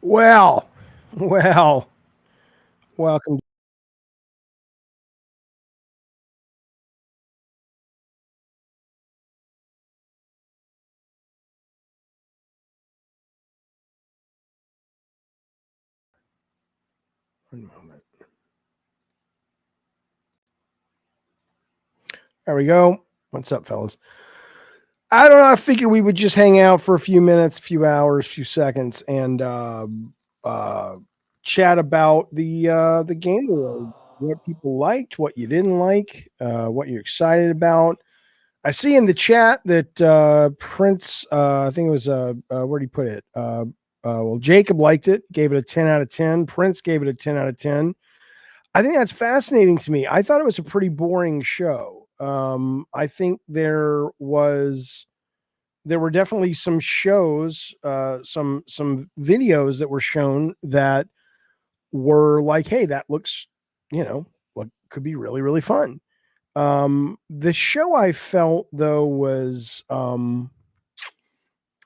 Well, welcome. One moment. There we go. What's up, fellas? I don't know. I figured we would just hang out for a few minutes, few hours, few seconds, and uh, chat about the game world. What people liked, what you didn't like, what you're excited about. I see in the chat that Prince, I think it was, where did he put it? Well, Jacob liked it, gave it a 10 out of 10. Prince gave it a 10 out of 10. I think that's fascinating to me. I thought it was a pretty boring show. I think there were definitely some shows, some videos that were shown that were like, hey, that looks, what could be really, really fun. The show I felt though was I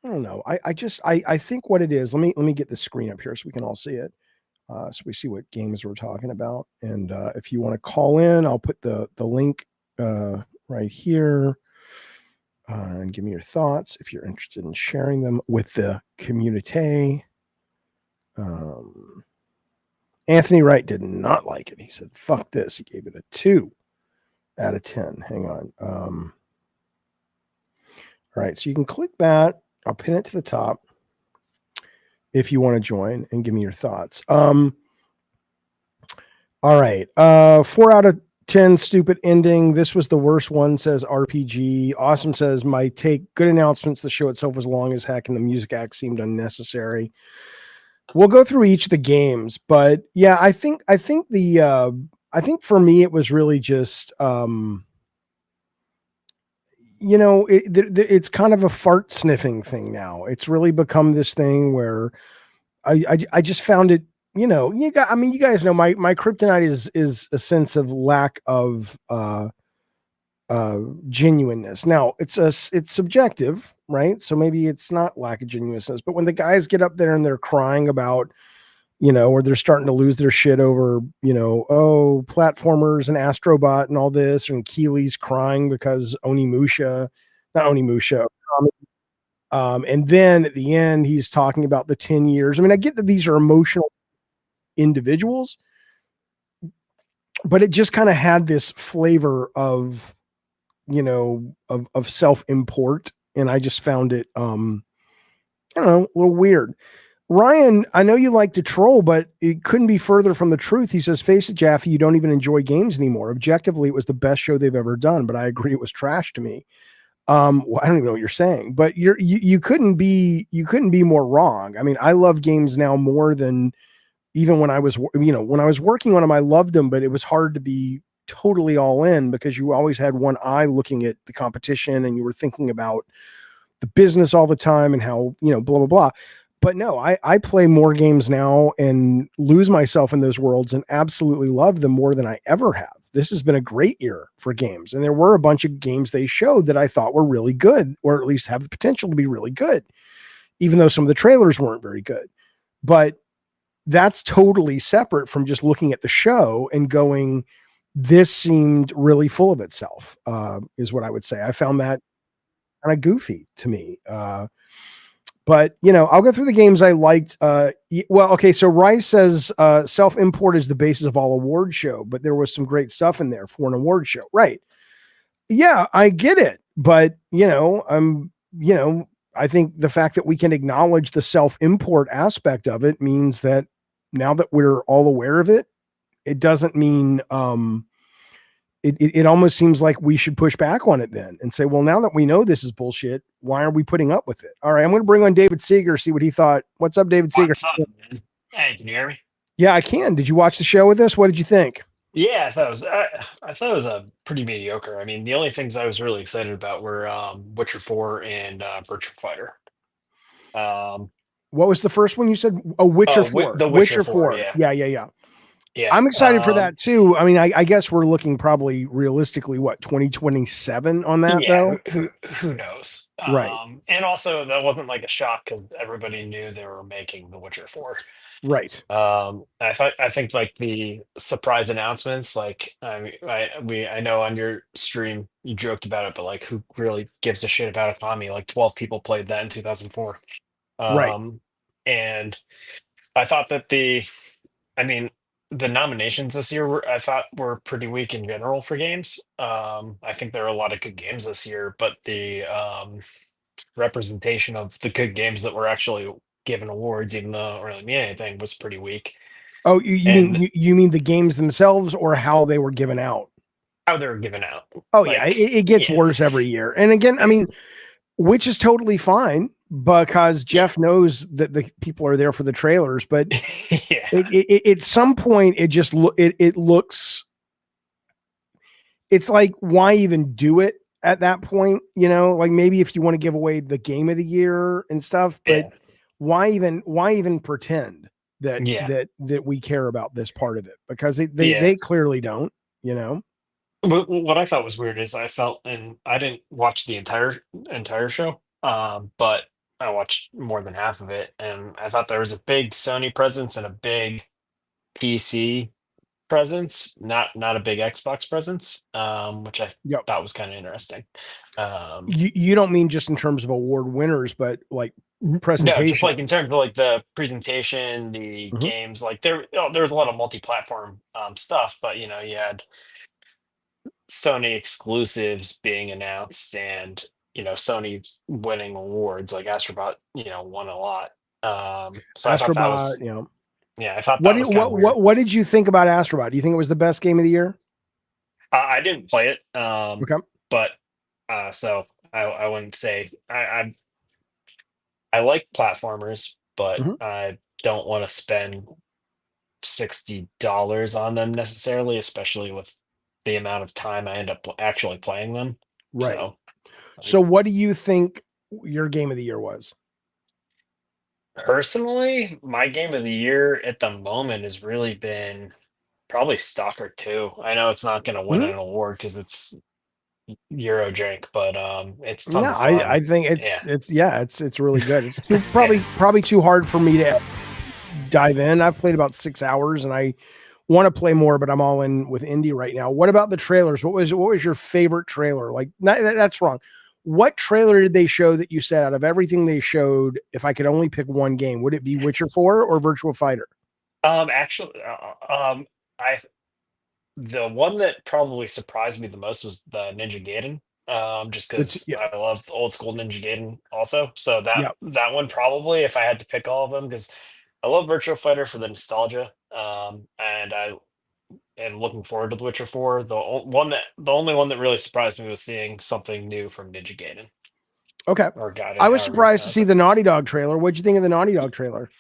don't know. I think what it is. Let me get the screen up here so we can all see it. So we see what games we're talking about. And if you want to call in, I'll put the link right here and give me your thoughts if you're interested in sharing them with the community. Anthony Wright did not like it. He said, fuck this. He gave it a 2 out of 10. Hang on. All right. So you can click that. I'll pin it to the top if you want to join and give me your thoughts. All right. 4 out of 10 stupid ending. This was the worst one, says RPG. Awesome says, my take, good announcements. The show itself was long as heck and the music act seemed unnecessary. We'll go through each of the games, but yeah, I think for me, it was really just, it's kind of a fart sniffing thing now. It's really become this thing where I just found it, you guys know my kryptonite is a sense of lack of genuineness. Now it's subjective, right? So maybe it's not lack of genuineness, but when the guys get up there and they're crying about, or they're starting to lose their shit over, oh, platformers and Astrobot and all this, and Keely's crying because not Onimusha, and then at the end, he's talking about the 10 years. I mean, I get that these are emotional individuals, but it just kind of had this flavor of, of self-import. And I just found it, I don't know, a little weird. Ryan, I know you like to troll, but it couldn't be further from the truth. He says, face it, Jaffe, you don't even enjoy games anymore. Objectively, it was the best show they've ever done, but I agree it was trash to me. Well, I don't even know what you're saying, but you couldn't be more wrong. I mean, I love games now more than even when I was, when I was working on them, I loved them, but it was hard to be totally all in because you always had one eye looking at the competition and you were thinking about the business all the time and how, blah, blah, blah. But no, I play more games now and lose myself in those worlds and absolutely love them more than I ever have. This has been a great year for games. And there were a bunch of games they showed that I thought were really good, or at least have the potential to be really good, even though some of the trailers weren't very good. But that's totally separate from just looking at the show and going, this seemed really full of itself, is what I would say. I found that kind of goofy to me. But I'll go through the games I liked. Well, okay. So Rice says self-import is the basis of all award show, but there was some great stuff in there for an award show, right? Yeah, I get it, but I think the fact that we can acknowledge the self-import aspect of it means that now that we're all aware of it, it doesn't mean it almost seems like we should push back on it then and say, well, now that we know this is bullshit, why are we putting up with it? All right, I'm going to bring on David Seager, see what he thought. What's up, David Seager? What's up, man? Hey, can you hear me? Yeah, I can. Did you watch the show with us? What did you think? Yeah, I thought it was a pretty mediocre. I mean, the only things I was really excited about were Witcher 4 and Virtua Fighter. What was the first one you said? Oh, Witcher Oh, 4. the Witcher Witcher 4, 4. yeah. Yeah, yeah, yeah. Yeah. I'm excited for that too. I mean, I guess we're looking probably realistically, what, 2027 on that Yeah, though? who knows? Right, And also that wasn't like a shock because everybody knew they were making The Witcher 4. right. I think like the surprise announcements, like I know on your stream you joked about it, but like who really gives a shit about a commie? Like 12 people played that in 2004. Right. Um, and I thought that I mean, the nominations this year I thought were pretty weak in general for games. I think there are a lot of good games this year, but the representation of the good games that were actually given awards, even though it didn't really mean anything, was pretty weak. Oh, you mean And you mean the games themselves or how they were given out? how they were given out, Oh yeah, like, it gets yeah, worse every year. And again, I yeah, mean, which is totally fine because yeah, Jeff knows that the people are there for the trailers, but yeah, at some point it just it looks, it's like, why even do it at that point? You know, like maybe if you want to give away the game of the year and stuff, but yeah, why even pretend that yeah, we care about this part of it? Because yeah. they clearly don't, you know. What I thought was weird is I felt, and I didn't watch the entire show, but I watched more than half of it, and I thought there was a big Sony presence and a big PC presence, not a big Xbox presence, which I Yep. thought was kind of interesting. Um, You don't mean just in terms of award winners, but like no, just presentation. like in terms of like the presentation, the Mhm. games, like there was a lot of multi-platform stuff, but you had Sony exclusives being announced and Sony winning awards like Astrobot, won a lot. So I thought that Astrobot, was you know. yeah, I thought that was kind of weird. What did you think about Astrobot? Do you think it was the best game of the year? I didn't play it, Okay. but so I wouldn't say I like platformers, but Mhm. I don't want to spend $60 on them necessarily, especially with the amount of time I end up actually playing them. Right. So, like, So what do you think your game of the year was? personally, my game of the year at the moment has really been probably Stalker 2. I know it's not going to win Mhm. an award because it's Eurojank, but it's tons No, of fun. I think Yeah, it's yeah, it's really good. It's too, yeah, probably too hard for me to dive in. I've played about 6 hours and I want to play more, but I'm all in with indie right now. What about the trailers? What was your favorite trailer? Like that's wrong. What trailer did they show that you said out of everything they showed, if I could only pick one game, would it be Witcher 4 or Virtual Fighter? Actually, I the one that probably surprised me the most was the Ninja Gaiden. Just because Yeah, I love old school Ninja Gaiden also. So that yeah. that one probably, if I had to pick all of them, because I love Virtual Fighter for the nostalgia. And I am looking forward to The Witcher 4. The only one that really surprised me was seeing something new from Ninja Gaiden Okay. or Gaiden, I was however you surprised to pronounce see it. the Naughty Dog trailer. What'd you think of the Naughty Dog trailer?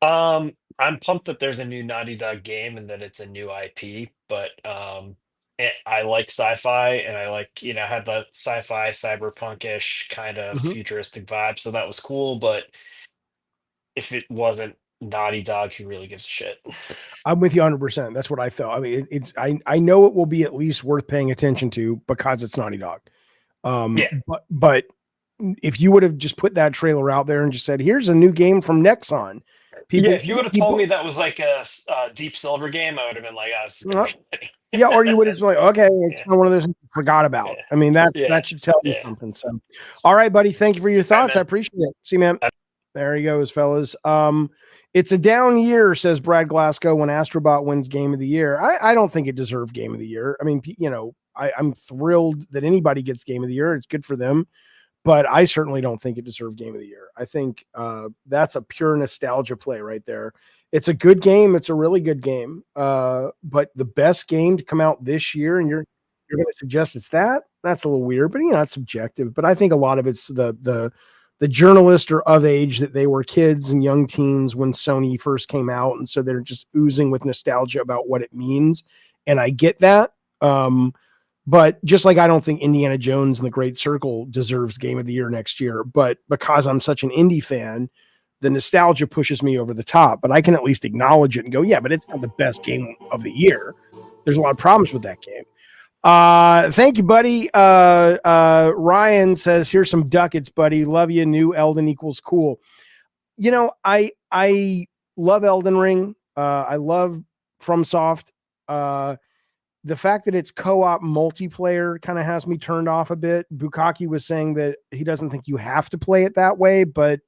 I'm pumped that there's a new Naughty Dog game and that it's a new IP, but I like sci-fi and I like, had that sci-fi cyberpunkish kind of Mhm. futuristic vibe, so that was cool, but if it wasn't Naughty Dog, who really gives a shit? I'm with you 100%. That's what I felt. I mean, it's I know it will be at least worth paying attention to because it's Naughty Dog. Yeah. But if you would have just put that trailer out there and just said, "Here's a new game from Nexon," Yeah, people if you would have told people me that was like a Deep Silver game, I would have been like, "Ah, this is gonna uh, be shitty." yeah, or you would have just like, okay, it's Yeah, kind of one of those things you forgot about. yeah, I mean, yeah, that should tell you yeah. something. So, all right, buddy, thank you for your All right, thoughts. I man. appreciate it. See, man. There he goes, fellas. It's a down year, says Brad Glasgow, when Astrobot wins Game of the Year. I don't think it deserved Game of the Year. I mean, I'm thrilled that anybody gets Game of the Year. It's good for them, but I certainly don't think it deserved Game of the Year. I think that's a pure nostalgia play right there. It's a good game. It's a really good game. But the best game to come out this year, and you're going to suggest it's that? That's a little weird, but it's subjective. But I think a lot of it's the journalists are of age that they were kids and young teens when Sony first came out, and so they're just oozing with nostalgia about what it means. And I get that. But just like I don't think Indiana Jones and the Great Circle deserves Game of the Year next year, but because I'm such an indie fan, the nostalgia pushes me over the top, but I can at least acknowledge it and go, yeah, but it's not the best game of the year. There's a lot of problems with that game. Thank you, buddy. Ryan says, here's some ducats, buddy. Love you. New Elden equals cool. You know, I love Elden Ring. I love FromSoft. The fact that it's co-op multiplayer kind of has me turned off a bit. Bukaki was saying that he doesn't think you have to play it that way, but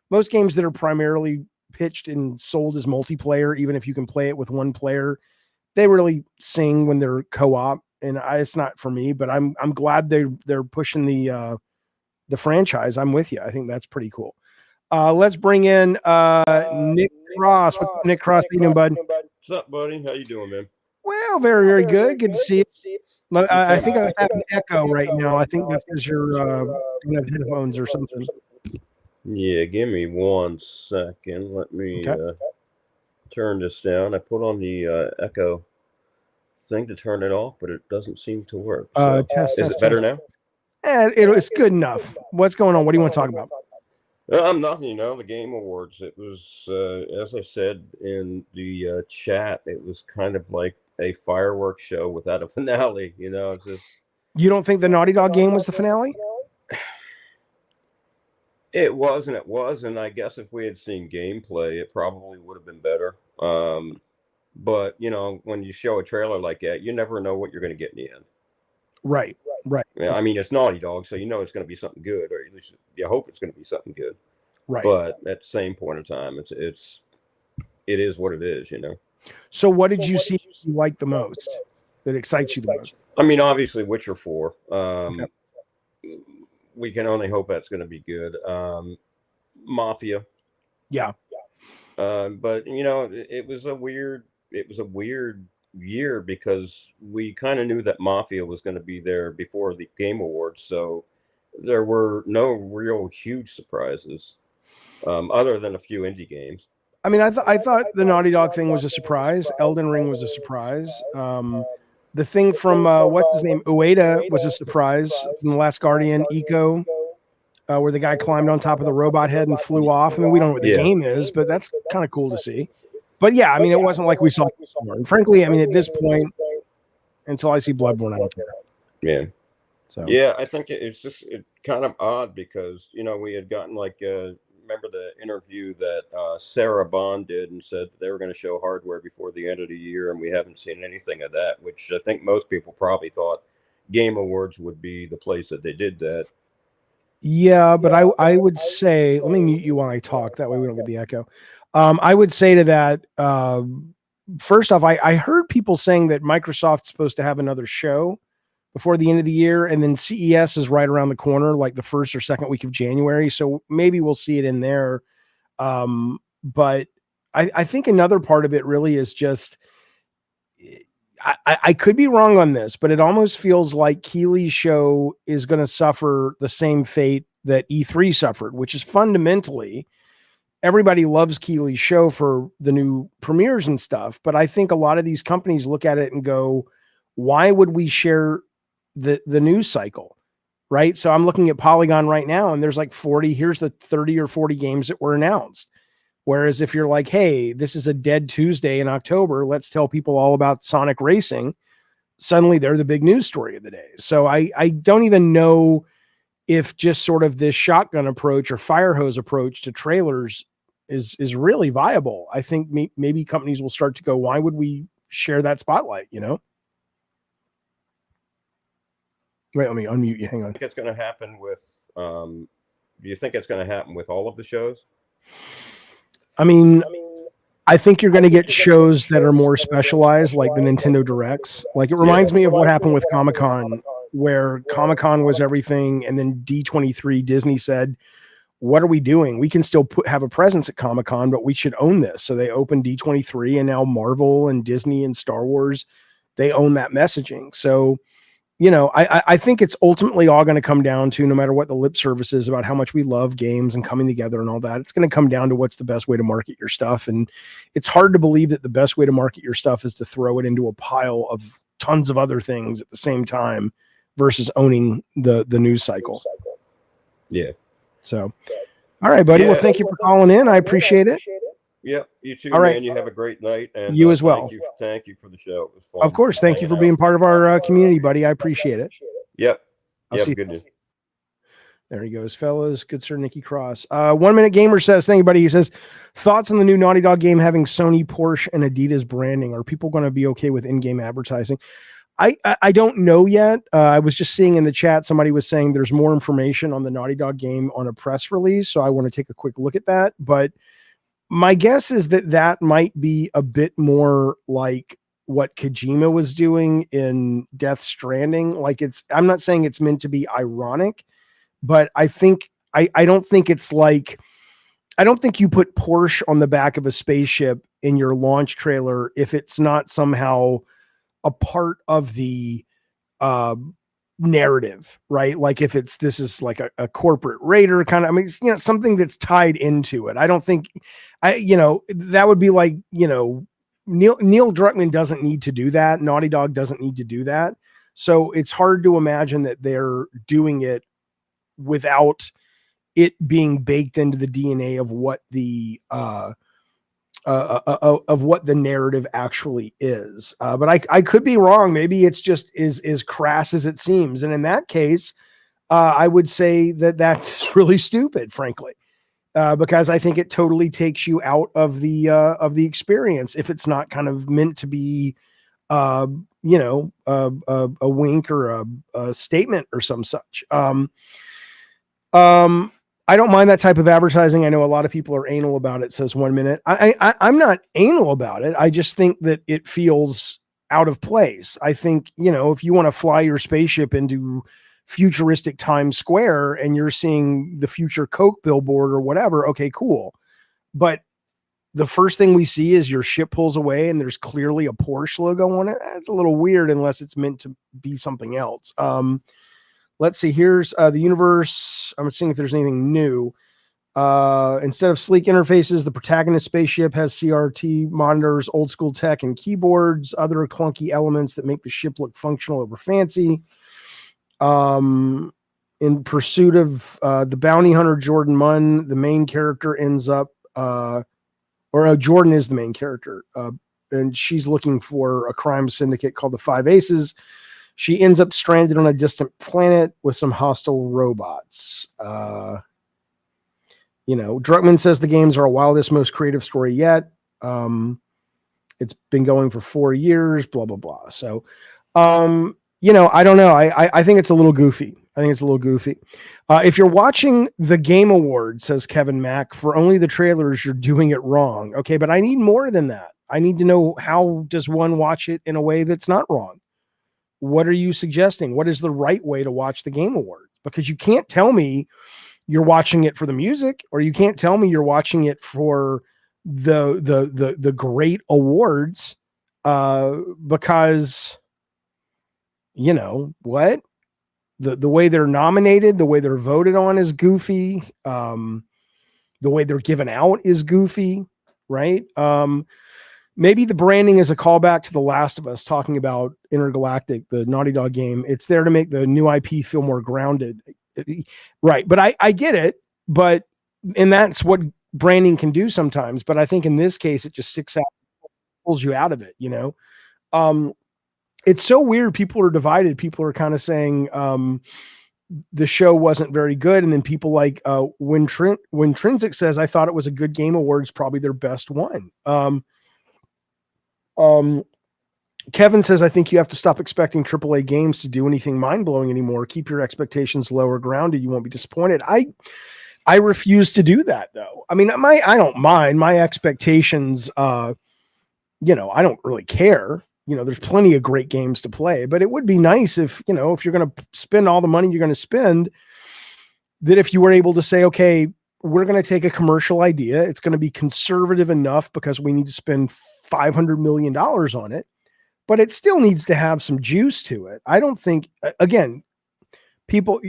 most games that are primarily pitched and sold as multiplayer, even if you can play it with one player, they really sing when they're co-op, and it's not for me. But I'm glad they're pushing the franchise. I'm with you. I think that's pretty cool. Let's bring in Nick Cross. What's up, Nick Cross? How you doing, bud? What's up, buddy? How you doing, man? Well, very, very good. Good to see you. I think I have an echo right now. I think that's because you're don't have headphones or something. Yeah, give me 1 second. Let me turn this down. I put on the echo thing to turn it off, but it doesn't seem to work. So, test. Is it better now? It's good enough. What's going on? What do you want to talk about? Nothing, you know, the Game Awards. It was, as I said in the chat, it was kind of like a fireworks show without a finale, you know. It's just... You don't think the Naughty Dog game was the finale? It was, and it was, and I guess if we had seen gameplay, it probably would have been better. But, you know, when you show a trailer like that, you never know what you're going to get in the end. Right. I mean, it's Naughty Dog, so you know it's going to be something good, or at least you hope it's going to be something good. Right. But at the same point in time, it is what it is, you know. So what did you see you like the most, that excites you the most? I mean, obviously, Witcher 4. We can only hope that's going to be good. Mafia. Yeah. But, you know, it was a weird year because we kind of knew that Mafia was going to be there before the Game Awards, so there were no real huge surprises other than a few indie games. I mean, I thought the Naughty Dog thing was a surprise. Elden Ring was a surprise. The thing from what's his name, Ueda, was a surprise from The Last Guardian, Eco, where the guy climbed on top of the robot head and flew off. I mean, we don't know what the game is, but that's kind of cool to see. But yeah, I mean, it wasn't like we saw Bloodborne. And frankly, I mean, at this point, until I see Bloodborne, I don't care. Yeah. So yeah, I think it's kind of odd because, you know, we had gotten like remember the interview that Sarah Bond did and said they were going to show hardware before the end of the year, and we haven't seen anything of that, which I think most people probably thought Game Awards would be the place that they did that. Yeah, but I would say, let me mute you while I talk. That way we don't get the echo. I would say to that, first off, I heard people saying that Microsoft's supposed to have another show before the end of the year, and then CES is right around the corner, like the first or second week of January. So maybe we'll see it in there. But I think another part of it really is just, I could be wrong on this, but it almost feels like Keighley's show is going to suffer the same fate that E3 suffered, which is fundamentally everybody loves Keighley's show for the new premieres and stuff. But I think a lot of these companies look at it and go, why would we share the news cycle? Right. So I'm looking at Polygon right now, and there's like 40, here's the 30 or 40 games that were announced. Whereas if you're like, hey, this is a dead Tuesday in October, let's tell people all about Sonic Racing, suddenly they're the big news story of the day. So I don't even know if just sort of this shotgun approach or fire hose approach to trailers is really viable. I think maybe companies will start to go, why would we share that spotlight, you know? Wait, let me unmute you. Hang on. I think it's going to happen with, do you think it's going to happen with all of the shows? I mean, I think you're going to get shows that are more specialized, like the Nintendo Directs. Like, it reminds me of what happened with Comic-Con, where Comic-Con was everything, and then D23, Disney said, what are we doing? We can still have a presence at Comic-Con, but we should own this. So they opened D23, and now Marvel and Disney and Star Wars, they own that messaging. So, you know, I think it's ultimately all going to come down to, no matter what the lip service is about how much we love games and coming together and all that, it's going to come down to what's the best way to market your stuff. And it's hard to believe that the best way to market your stuff is to throw it into a pile of tons of other things at the same time versus owning the news cycle. Yeah. So, All right, buddy. Well, Yeah. thank you for calling in. I appreciate it. Yep. You too, All right. man. You have a great night. And You as well. Thank you for the show. It was fun. Of course. Thank you for being part of our community, buddy. I appreciate it. Yep. I'll Yep. see you. Good news. There he goes, fellas. Good sir, Nikki Cross. 1 Minute Gamer says, thank you, buddy. He says, thoughts on the new Naughty Dog game having Sony, Porsche, and Adidas branding? Are people going to be okay with in-game advertising? I don't know yet. I was just seeing in the chat, somebody was saying there's more information on the Naughty Dog game on a press release. So I want to take a quick look at that. But my guess is that might be a bit more like what Kojima was doing in Death Stranding. Like I'm not saying it's meant to be ironic, but I don't think it's like, I don't think you put Porsche on the back of a spaceship in your launch trailer if it's not somehow a part of the narrative, right? Like if this is like a corporate raider kind of, I mean, it's, something that's tied into it. I don't think that would be like, Neil Druckmann doesn't need to do that. Naughty Dog doesn't need to do that. So it's hard to imagine that they're doing it without it being baked into the DNA of what the narrative actually is. But I could be wrong. Maybe it's just as crass as it seems. And in that case, I would say that's really stupid, frankly, because I think it totally takes you out of the experience if it's not kind of meant to be, a wink or a statement or some such. I don't mind that type of advertising. I know a lot of people are anal about it, says 1 minute. I'm not anal about it. I just think that it feels out of place. I think, if you want to fly your spaceship into futuristic Times Square and you're seeing the future Coke billboard or whatever, okay, cool. But the first thing we see is your ship pulls away and there's clearly a Porsche logo on it. That's a little weird unless it's meant to be something else. Let's see. Here's the universe. I'm seeing if there's anything new. Instead of sleek interfaces, the protagonist spaceship has CRT monitors, old school tech, and keyboards. Other clunky elements that make the ship look functional over fancy. In pursuit of the bounty hunter Jordan Munn, the main character ends up, Jordan is the main character, and she's looking for a crime syndicate called the Five Aces. She ends up stranded on a distant planet with some hostile robots. Druckmann says the games are a wildest, most creative story yet. It's been going for 4 years, blah, blah, blah. So, I don't know. I think it's a little goofy. If you're watching the Game Awards, says Kevin Mack, for only the trailers, you're doing it wrong. Okay, but I need more than that. I need to know, how does one watch it in a way that's not wrong? What are you suggesting? What is the right way to watch the Game Awards? Because you can't tell me you're watching it for the music, or you can't tell me you're watching it for the great awards, because what? The way they're nominated, the way they're voted on is goofy. The way they're given out is goofy, right? Maybe the branding is a callback to The Last of Us, talking about Intergalactic, the Naughty Dog game. It's there to make the new IP feel more grounded. Right. But I get it. And that's what branding can do sometimes. But I think in this case, it just sticks out, pulls you out of it, It's so weird. People are divided. People are kind of saying the show wasn't very good. And then people like when Trinsic says, I thought it was a good Game Awards, probably their best one. Kevin says, I think you have to stop expecting AAA games to do anything mind-blowing anymore. Keep your expectations low or grounded. You won't be disappointed. I refuse to do that, though. I mean, I don't mind my expectations. I don't really care. There's plenty of great games to play, but it would be nice if you're going to spend all the money you're going to spend, that if you were able to say, okay, we're going to take a commercial idea. It's going to be conservative enough because we need to spend $500 million on it, but it still needs to have some juice to it. I don't think, again, people,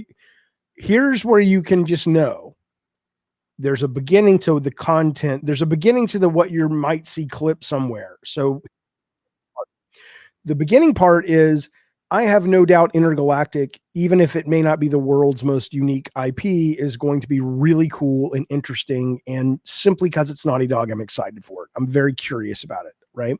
here's where you can just know there's a beginning to the content. There's a beginning to what you might see clip somewhere. So the beginning part is, I have no doubt Intergalactic, even if it may not be the world's most unique IP, is going to be really cool and interesting. And simply because it's Naughty Dog, I'm excited for it. I'm very curious about it, right?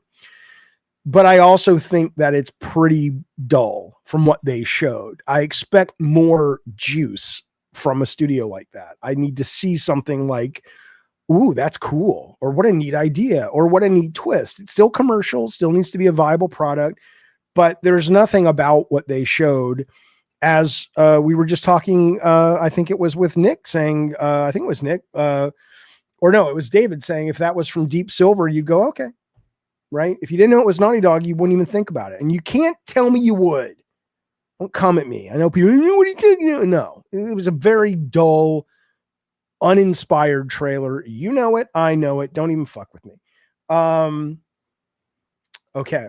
But I also think that it's pretty dull from what they showed. I expect more juice from a studio like that. I need to see something like, ooh, that's cool, or what a neat idea, or what a neat twist. It's still commercial, still needs to be a viable product, but there's nothing about what they showed. As we were just talking, I think it was with Nick saying, I think it was Nick, or no, it was David saying, if that was from Deep Silver, you'd go, okay. Right? If you didn't know it was Naughty Dog, you wouldn't even think about it. And you can't tell me you would. Don't come at me. I know people, what are you thinking? No, it was a very dull, uninspired trailer. You know it. I know it. Don't even fuck with me. Okay.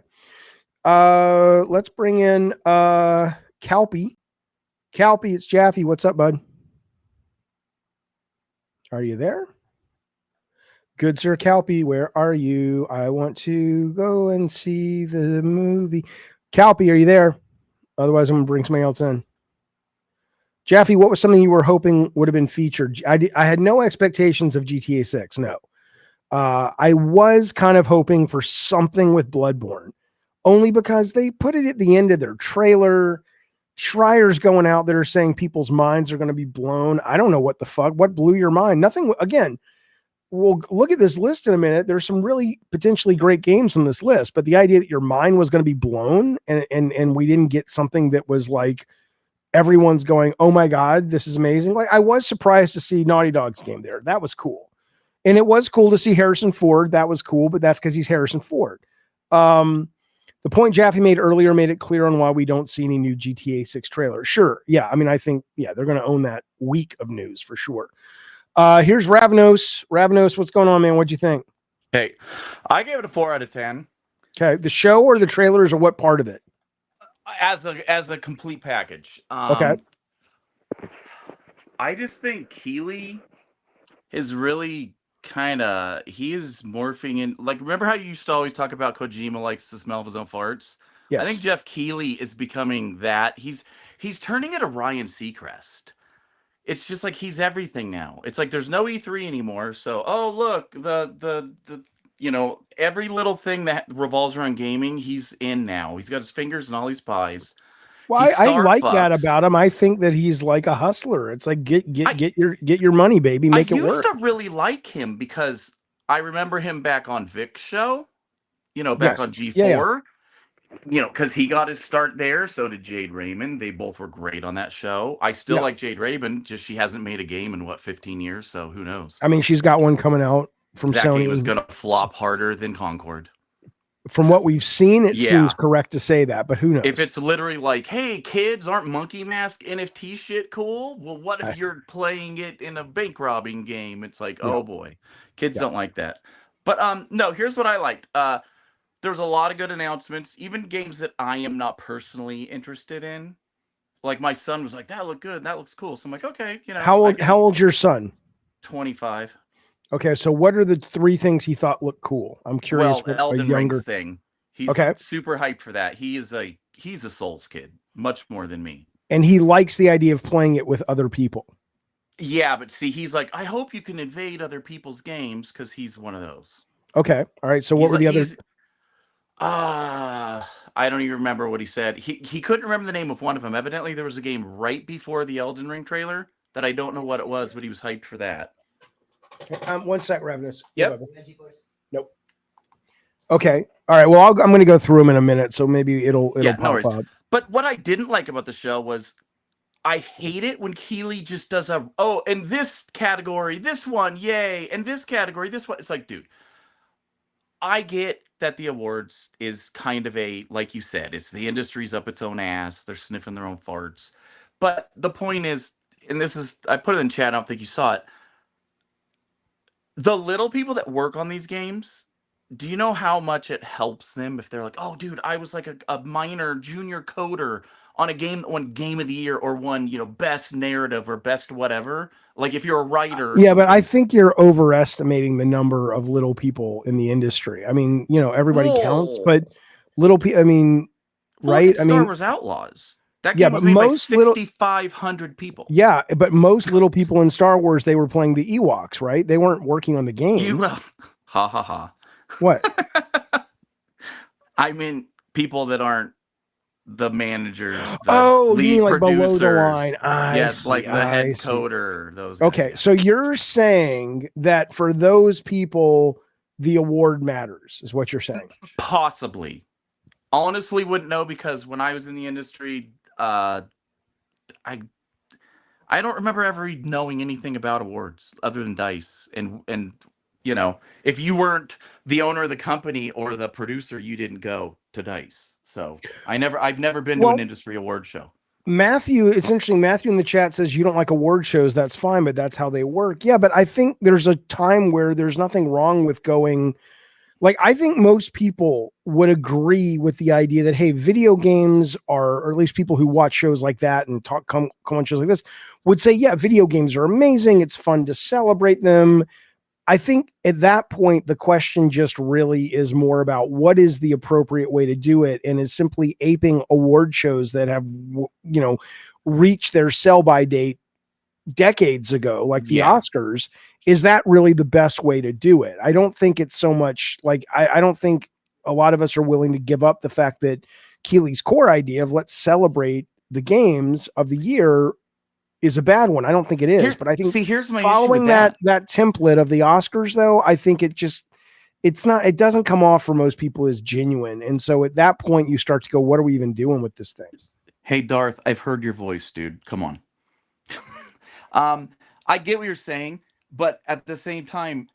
Let's bring in Calpy. Calpy, it's Jaffe. What's up, bud? Are you there? Good Sir Calpy, where are you? I want to go and see the movie. Calpy, are you there? Otherwise, I'm going to bring somebody else in. Jaffe, what was something you were hoping would have been featured? I had no expectations of GTA 6, no. I was kind of hoping for something with Bloodborne, only because they put it at the end of their trailer. Schreier's going out there saying people's minds are going to be blown. I don't know what the fuck. What blew your mind? Nothing. Again, we'll look at this list in a minute. There's some really potentially great games on this list, but the idea that your mind was going to be blown and we didn't get something that was like everyone's going, oh my God, this is amazing. Like, I was surprised to see Naughty Dog's game there. That was cool. And it was cool to see Harrison Ford. That was cool, but that's because he's Harrison Ford. The point Jaffe made earlier made it clear on why we don't see any new GTA 6 trailer. Sure. Yeah. I mean, I think, yeah, they're going to own that week of news for sure. Here's Ravnos. Ravnos, what's going on, man? What'd you think? Hey, I gave it a 4 out of 10. Okay. The show or the trailers or what part of it? As a complete package. Okay. I just think Keeley is really he is morphing in. Like, remember how you used to always talk about Kojima likes the smell of his own farts? Yes. I think Jeff Keeley is becoming that. He's turning into Ryan Seacrest. It's just like he's everything now. It's like there's no E3 anymore. So, oh look, the every little thing that revolves around gaming, he's in now. He's got his fingers in all these pies. Well, I like that about him. I think that he's like a hustler. It's like get your money, baby, make it work. I used to really like him because I remember him back on Vic's show, back on G4. Yeah. Because he got his start there. So did Jade Raymond. They both were great on that show. I still like Jade Raymond. Just she hasn't made a game in 15 years. So who knows? I mean, she's got one coming out from that Sony. That game is going to flop harder than Concord. From what we've seen, it seems correct to say that, but who knows? If it's literally like, hey, kids, aren't Monkey Mask NFT shit cool? Well, what if you're playing it in a bank robbing game? It's like, oh boy, kids don't like that. But no, here's what I liked. There's a lot of good announcements, even games that I am not personally interested in. Like my son was like, that looked good, that looks cool. So I'm like, okay, How old's your son? 25. Okay, so what are the 3 things he thought looked cool? I'm curious. Well, Elden Ring thing. He's super hyped for that. He's a Souls kid, much more than me. And he likes the idea of playing it with other people. Yeah, but see, he's like, I hope you can invade other people's games because he's one of those. Okay, all right. So what were the other? I don't even remember what he said. He couldn't remember the name of one of them. Evidently, there was a game right before the Elden Ring trailer that I don't know what it was, but he was hyped for that. One sec, Ravnos. Yep. Nope. Okay. All right. Well, I'm going to go through them in a minute, so maybe it'll pop up. But what I didn't like about the show was I hate it when Keeley just does in this category, this one, yay, and this category, this one. It's like, dude, I get that the awards is kind of like you said, it's the industry's up its own ass. They're sniffing their own farts. But the point is, and I put it in chat, I don't think you saw it. The little people that work on these games, do you know how much it helps them if they're like, oh, dude, I was like a minor junior coder on a game that won Game of the Year or won, best narrative or best whatever. Like if you're a writer. Yeah, but I think you're overestimating the number of little people in the industry. I mean, everybody counts, but little people, I mean, Well, right? look at I Star mean, Wars Outlaws. That yeah, game but was made by most little 6,500 people. yeah, but most little people in Star Wars, they were playing the Ewoks, right? They weren't working on the You games. ha ha ha. What? I mean, people that aren't the managers, the Oh, you lead mean like below the producers. line? I Yes, see. like the head I see. coder, those guys. Okay, yeah. so you're saying that for those people, the award matters, is what you're saying. Possibly. Honestly, wouldn't know because when I was in the industry, I don't remember ever knowing anything about awards other than dice. And you know, if you weren't the owner of the company or the producer, you didn't go to dice. So I've never been to an Well, industry award show. Matthew, it's interesting. Matthew in the chat says you don't like award shows. That's fine, but that's how they work. Yeah, but I think there's a time where there's nothing wrong with going. Like, I think most people would agree with the idea that, hey, video games are, or at least people who watch shows like that and come on shows like this would say, yeah, video games are amazing. It's fun to celebrate them. I think at that point, the question just really is more about what is the appropriate way to do it, and is simply aping award shows that have, reached their sell-by date decades ago, like the Oscars. Is that really the best way to do it? I don't think it's so much like, I don't think a lot of us are willing to give up the fact that Keeley's core idea of let's celebrate the games of the year is a bad one. I don't think it is, but I think here's my following issue with that template of the Oscars, though, I think it doesn't come off for most people as genuine. And so at that point you start to go, what are we even doing with this thing? Hey, Darth, I've heard your voice, dude. Come on. I get what you're saying, but at the same time,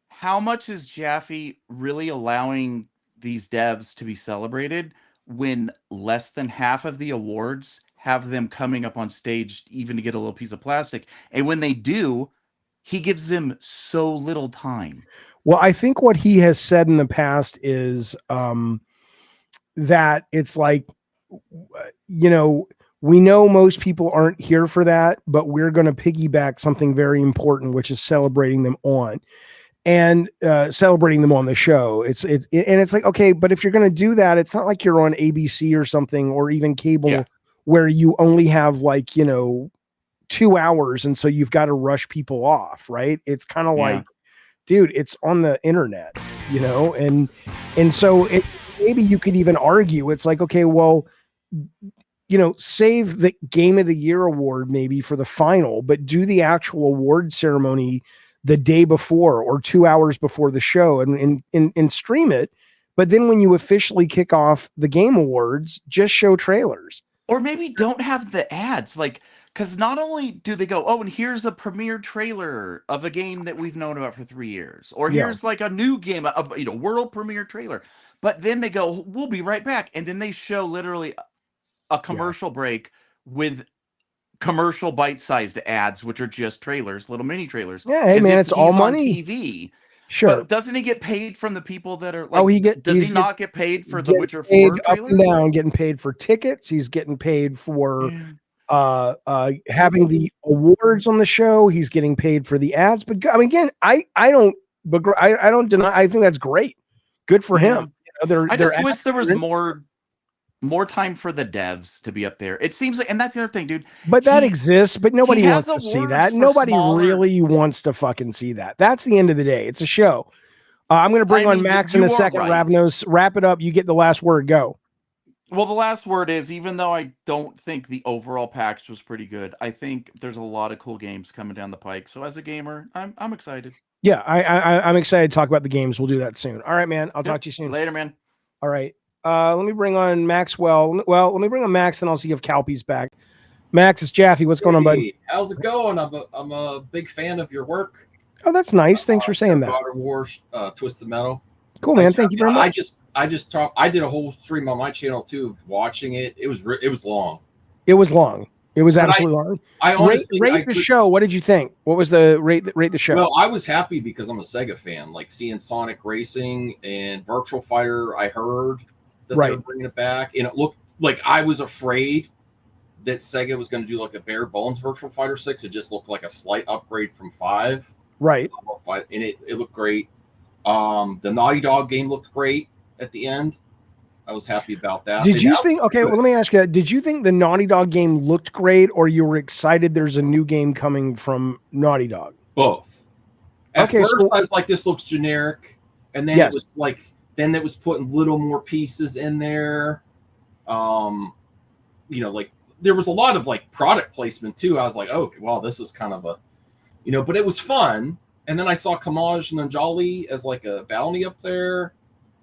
how much is Jaffe really allowing these devs to be celebrated when less than half of the awards have them coming up on stage even to get a little piece of plastic? And when they do, he gives them so little time. Well, I think what he has said in the past is that it's like, we know most people aren't here for that, but we're going to piggyback something very important, which is celebrating them on the show. It's like, okay, but if you're going to do that, it's not like you're on ABC or something, or even cable where you only have 2 hours. And so you've got to rush people off. Right. It's kind of like, dude, it's on the internet, and so maybe you could even argue it's like, okay, well, save the Game of the Year award maybe for the final, but do the actual award ceremony the day before or 2 hours before the show and stream it. But then when you officially kick off the Game Awards, just show trailers. Or maybe don't have the ads, because not only do they go, oh, and here's a premiere trailer of a game that we've known about for 3 years, or here's a new game, world premiere trailer, but then they go, we'll be right back, and then they show literally a commercial break with commercial bite-sized ads, which are just trailers, little mini trailers. Yeah, hey man, it's all money. On TV. Sure. But doesn't he get paid from the people that are does he not get paid for the Witcher 4 trailer? Up and down, getting paid for tickets. He's getting paid for having the awards on the show. He's getting paid for the ads. But I mean, again, I don't deny. I think that's great. Good for him. I just wish there was more time for the devs to be up there. It seems like, and that's the other thing, dude. But that exists, but nobody wants to see that. Nobody really wants to fucking see that. That's the end of the day. It's a show. I'm going to bring on Max in a second. Right. Ravnos, wrap it up. You get the last word. Go. Well, the last word is, even though I don't think the overall package was pretty good, I think there's a lot of cool games coming down the pike. So as a gamer, I'm excited. Yeah, I'm excited to talk about the games. We'll do that soon. All right, man. I'll talk to you soon. Later, man. All right. Let me bring on Maxwell. Well, let me bring on Max, and I'll see if Calpy's back. Max, it's Jaffe. What's going on, buddy? How's it going? I'm a big fan of your work. Oh, that's nice. Thanks for saying that. God of War, Twisted Metal. Cool, man. Thank you very much. I did a whole stream on my channel too, watching it. It was long. It was long. It was absolutely long. I honestly rate the show. What did you think? What was the rate the show? Well, I was happy because I'm a Sega fan. Like seeing Sonic Racing and Virtual Fighter, I heard that they were bringing it back, and it looked like I was afraid that Sega was going to do like a bare bones Virtual Fighter 6. It just looked like a slight upgrade from 5. Right. And it looked great. The Naughty Dog game looked great at the end. I was happy about that. Did And you now- think? Okay, well, let me ask you that. Did you think the Naughty Dog game looked great, or you were excited there's a new game coming from Naughty Dog? both? At Okay, first, so- I was like, this looks generic, and then Yes. it was like, then it was putting little more pieces in there. You know, like there was a lot of like product placement too. I was like, oh, well, this is kind of a, you know, but it was fun. And then I saw Kamaj Nanjali as like a bounty up there.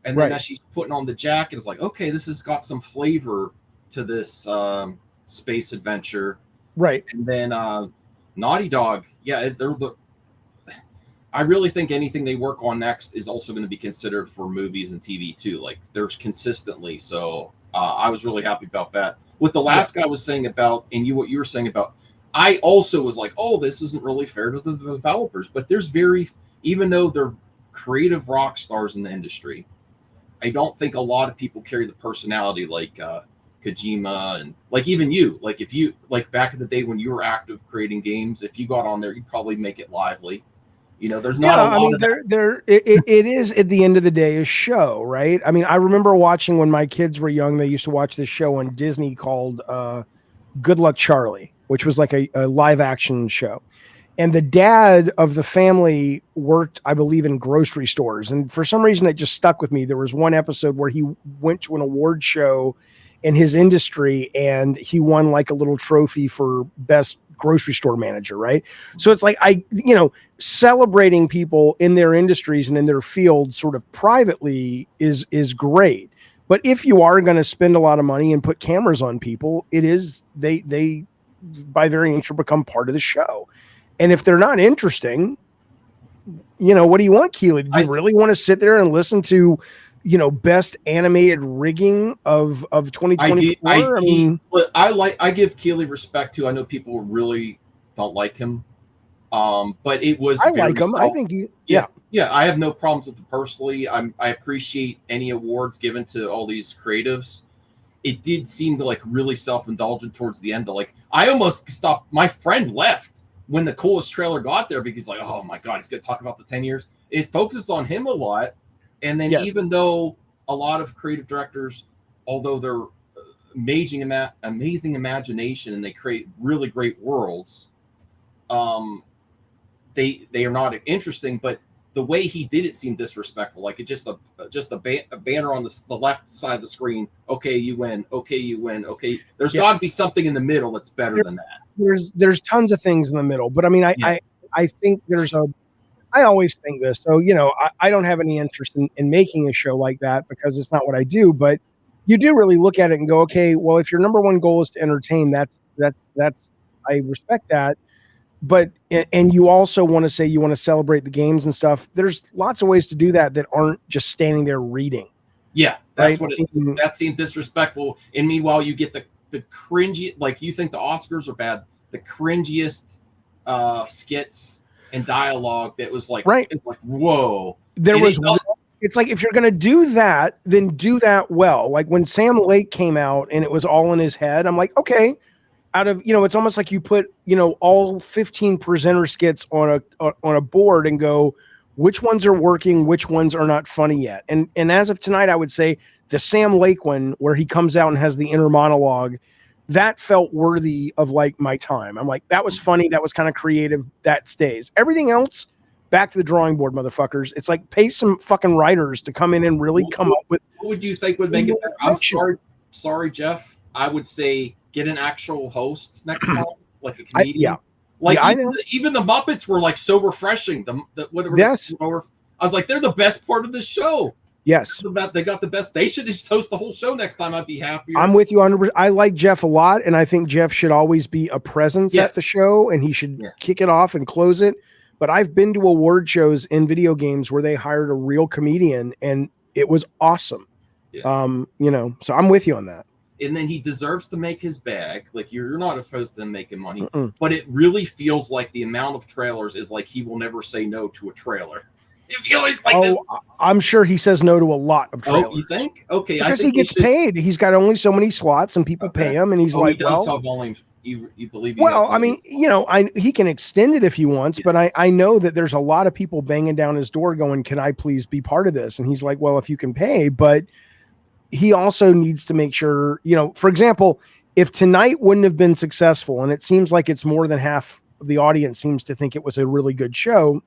And then Right. as she's putting on the jacket, it's like, okay, this has got some flavor to this space adventure. Right. And then Naughty Dog, yeah, I really think anything they work on next is also going to be considered for movies and TV too. Like there's consistently. So I was really happy about that. What the last guy was saying about, and what you were saying about, I also was like, oh, this isn't really fair to the developers. But there's even though they're creative rock stars in the industry, I don't think a lot of people carry the personality like Kojima and like even you. Like if you, like back in the day when you were active creating games, if you got on there, you'd probably make it lively. You know, there's not a lot I mean, of that. it is at the end of the day a show, right? I mean, I remember watching when my kids were young. They used to watch this show on Disney called Good Luck Charlie, which was like a live action show. And the dad of the family worked, I believe, in grocery stores. And for some reason, it just stuck with me. There was one episode where he went to an award show in his industry and he won like a little trophy for best grocery store manager, right? So it's like, celebrating people in their industries and in their fields sort of privately is great. But if you are going to spend a lot of money and put cameras on people, it is, they by very nature become part of the show. And if they're not interesting, what do you want, Keely? Do you really want to sit there and listen to, best animated rigging of 2024? I give Keely respect too. I know people really don't like him. But it was, I like him. I think yeah. I have no problems with it personally. I appreciate any awards given to all these creatives. It did seem to like really self-indulgent towards the end. Like I almost stopped. My friend left when the coolest trailer got there because like, oh my God, he's going to talk about the 10 years. It focuses on him a lot. And then even though a lot of creative directors, although they're amazing imagination and they create really great worlds, they are not interesting, but the way he did it seemed disrespectful. Like it just a banner on the left side of the screen. Okay, you win. Okay, you win. Okay, there's got to be something in the middle that's better than that. There's tons of things in the middle, but I mean, I think I always think this. So I don't have any interest in making a show like that because it's not what I do. But you do really look at it and go, okay, well, if your number one goal is to entertain, that's I respect that. But and you also want to say you want to celebrate the games and stuff. There's lots of ways to do that aren't just standing there reading. Yeah, that's right? That seemed disrespectful. And meanwhile, you get the cringy, like you think the Oscars are bad, the cringiest skits and dialogue that was like, right. It's like, whoa. It's like if you're going to do that, then do that well. Like when Sam Lake came out and it was all in his head, I'm like, okay. Out of it's almost like you put all 15 presenter skits on a board and go, which ones are working, which ones are not funny yet. And as of tonight, I would say the Sam Lake one where he comes out and has the inner monologue, that felt worthy of like my time. I'm like, that was funny, that was kind of creative, that stays. Everything else, back to the drawing board, motherfuckers. It's like pay some fucking writers to come in and really come up with. What would you think would make it better? I'm sorry, Jeff. I would say get an actual host next time, like a comedian. Even the Muppets were like so refreshing. I was like, they're the best part of the show. Yes, they got the best. They should just host the whole show next time. I'd be happier. I'm with you 100%. I like Jeff a lot, and I think Jeff should always be a presence at the show, and he should kick it off and close it. But I've been to award shows in video games where they hired a real comedian, and it was awesome. Yeah. So I'm with you on that. And then he deserves to make his bag. Like you're not opposed to him making money, but it really feels like the amount of trailers is like he will never say no to a trailer. It feels like this. I'm sure he says no to a lot of trailers. Oh, you think? Okay, because he gets paid. He's got only so many slots, and people pay him, and he's like, he does have only. You believe? Well, I mean, he can extend it if he wants, but I know that there's a lot of people banging down his door, going, "Can I please be part of this?" And he's like, "Well, if you can pay, but." he also needs to make sure, for example, if tonight wouldn't have been successful, and it seems like it's more than half of the audience seems to think it was a really good show,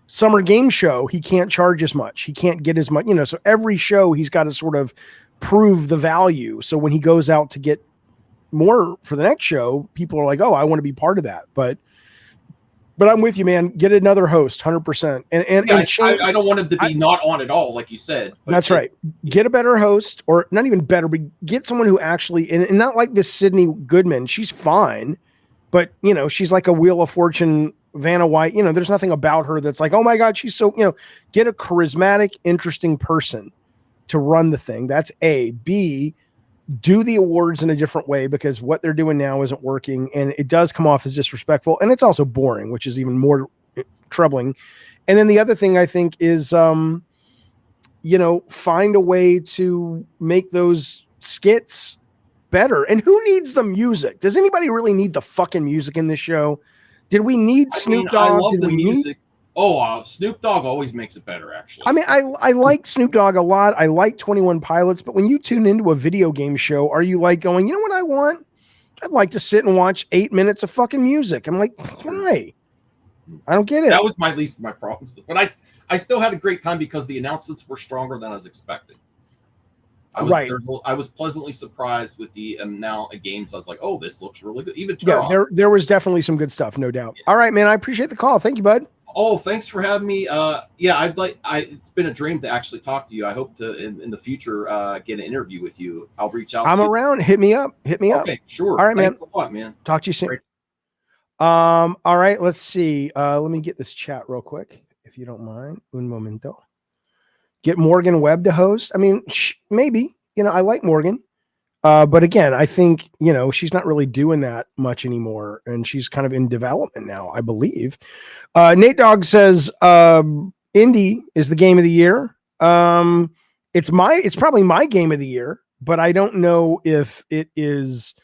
Summer Game Show, he can't charge as much. He can't get as much, so every show he's got to sort of prove the value. So when he goes out to get more for the next show, people are like, oh, I want to be part of that. But I'm with you, man. Get another host, 100%. I don't want him to be not on at all, like you said. That's right. Get a better host, or not even better, but get someone who actually, and not like this Sydney Goodman. She's fine, but she's like a Wheel of Fortune, Vanna White. There's nothing about her that's like, oh my God, she's so, get a charismatic, interesting person to run the thing. That's A. B, do the awards in a different way, because what they're doing now isn't working, and it does come off as disrespectful, and it's also boring, which is even more troubling. And then the other thing I think is, find a way to make those skits better. And who needs the music? Does anybody really need the fucking music in this show? Did we need Snoop Dogg? I love the music. Snoop Dogg always makes it better, actually. I mean, I like Snoop Dogg a lot. I like 21 Pilots, but when you tune into a video game show, are you like going, you know what I want? I'd like to sit and watch 8 minutes of fucking music. I'm like, why? I don't get it. That was my least of my problems. But I still had a great time because the announcements were stronger than I was expecting. I was pleasantly surprised with the amount of games. I was like, oh, this looks really good. Even there was definitely some good stuff, no doubt. All right, man. I appreciate the call. Thank you, bud. Oh, thanks for having me. It's been a dream to actually talk to you. I hope to in the future get an interview with you. I'll reach out. I'm around. Hit me up. Okay, sure. All right, thanks man. a lot, man. Talk to you soon. Great. All right, let's see. Let me get this chat real quick, if you don't mind. Un momento. Get Morgan Webb to host. I mean, maybe. I like Morgan. But again, I think, she's not really doing that much anymore, and she's kind of in development now, I believe. Nate Dogg says, Indy is the game of the year. It's probably my game of the year, but I don't know if it is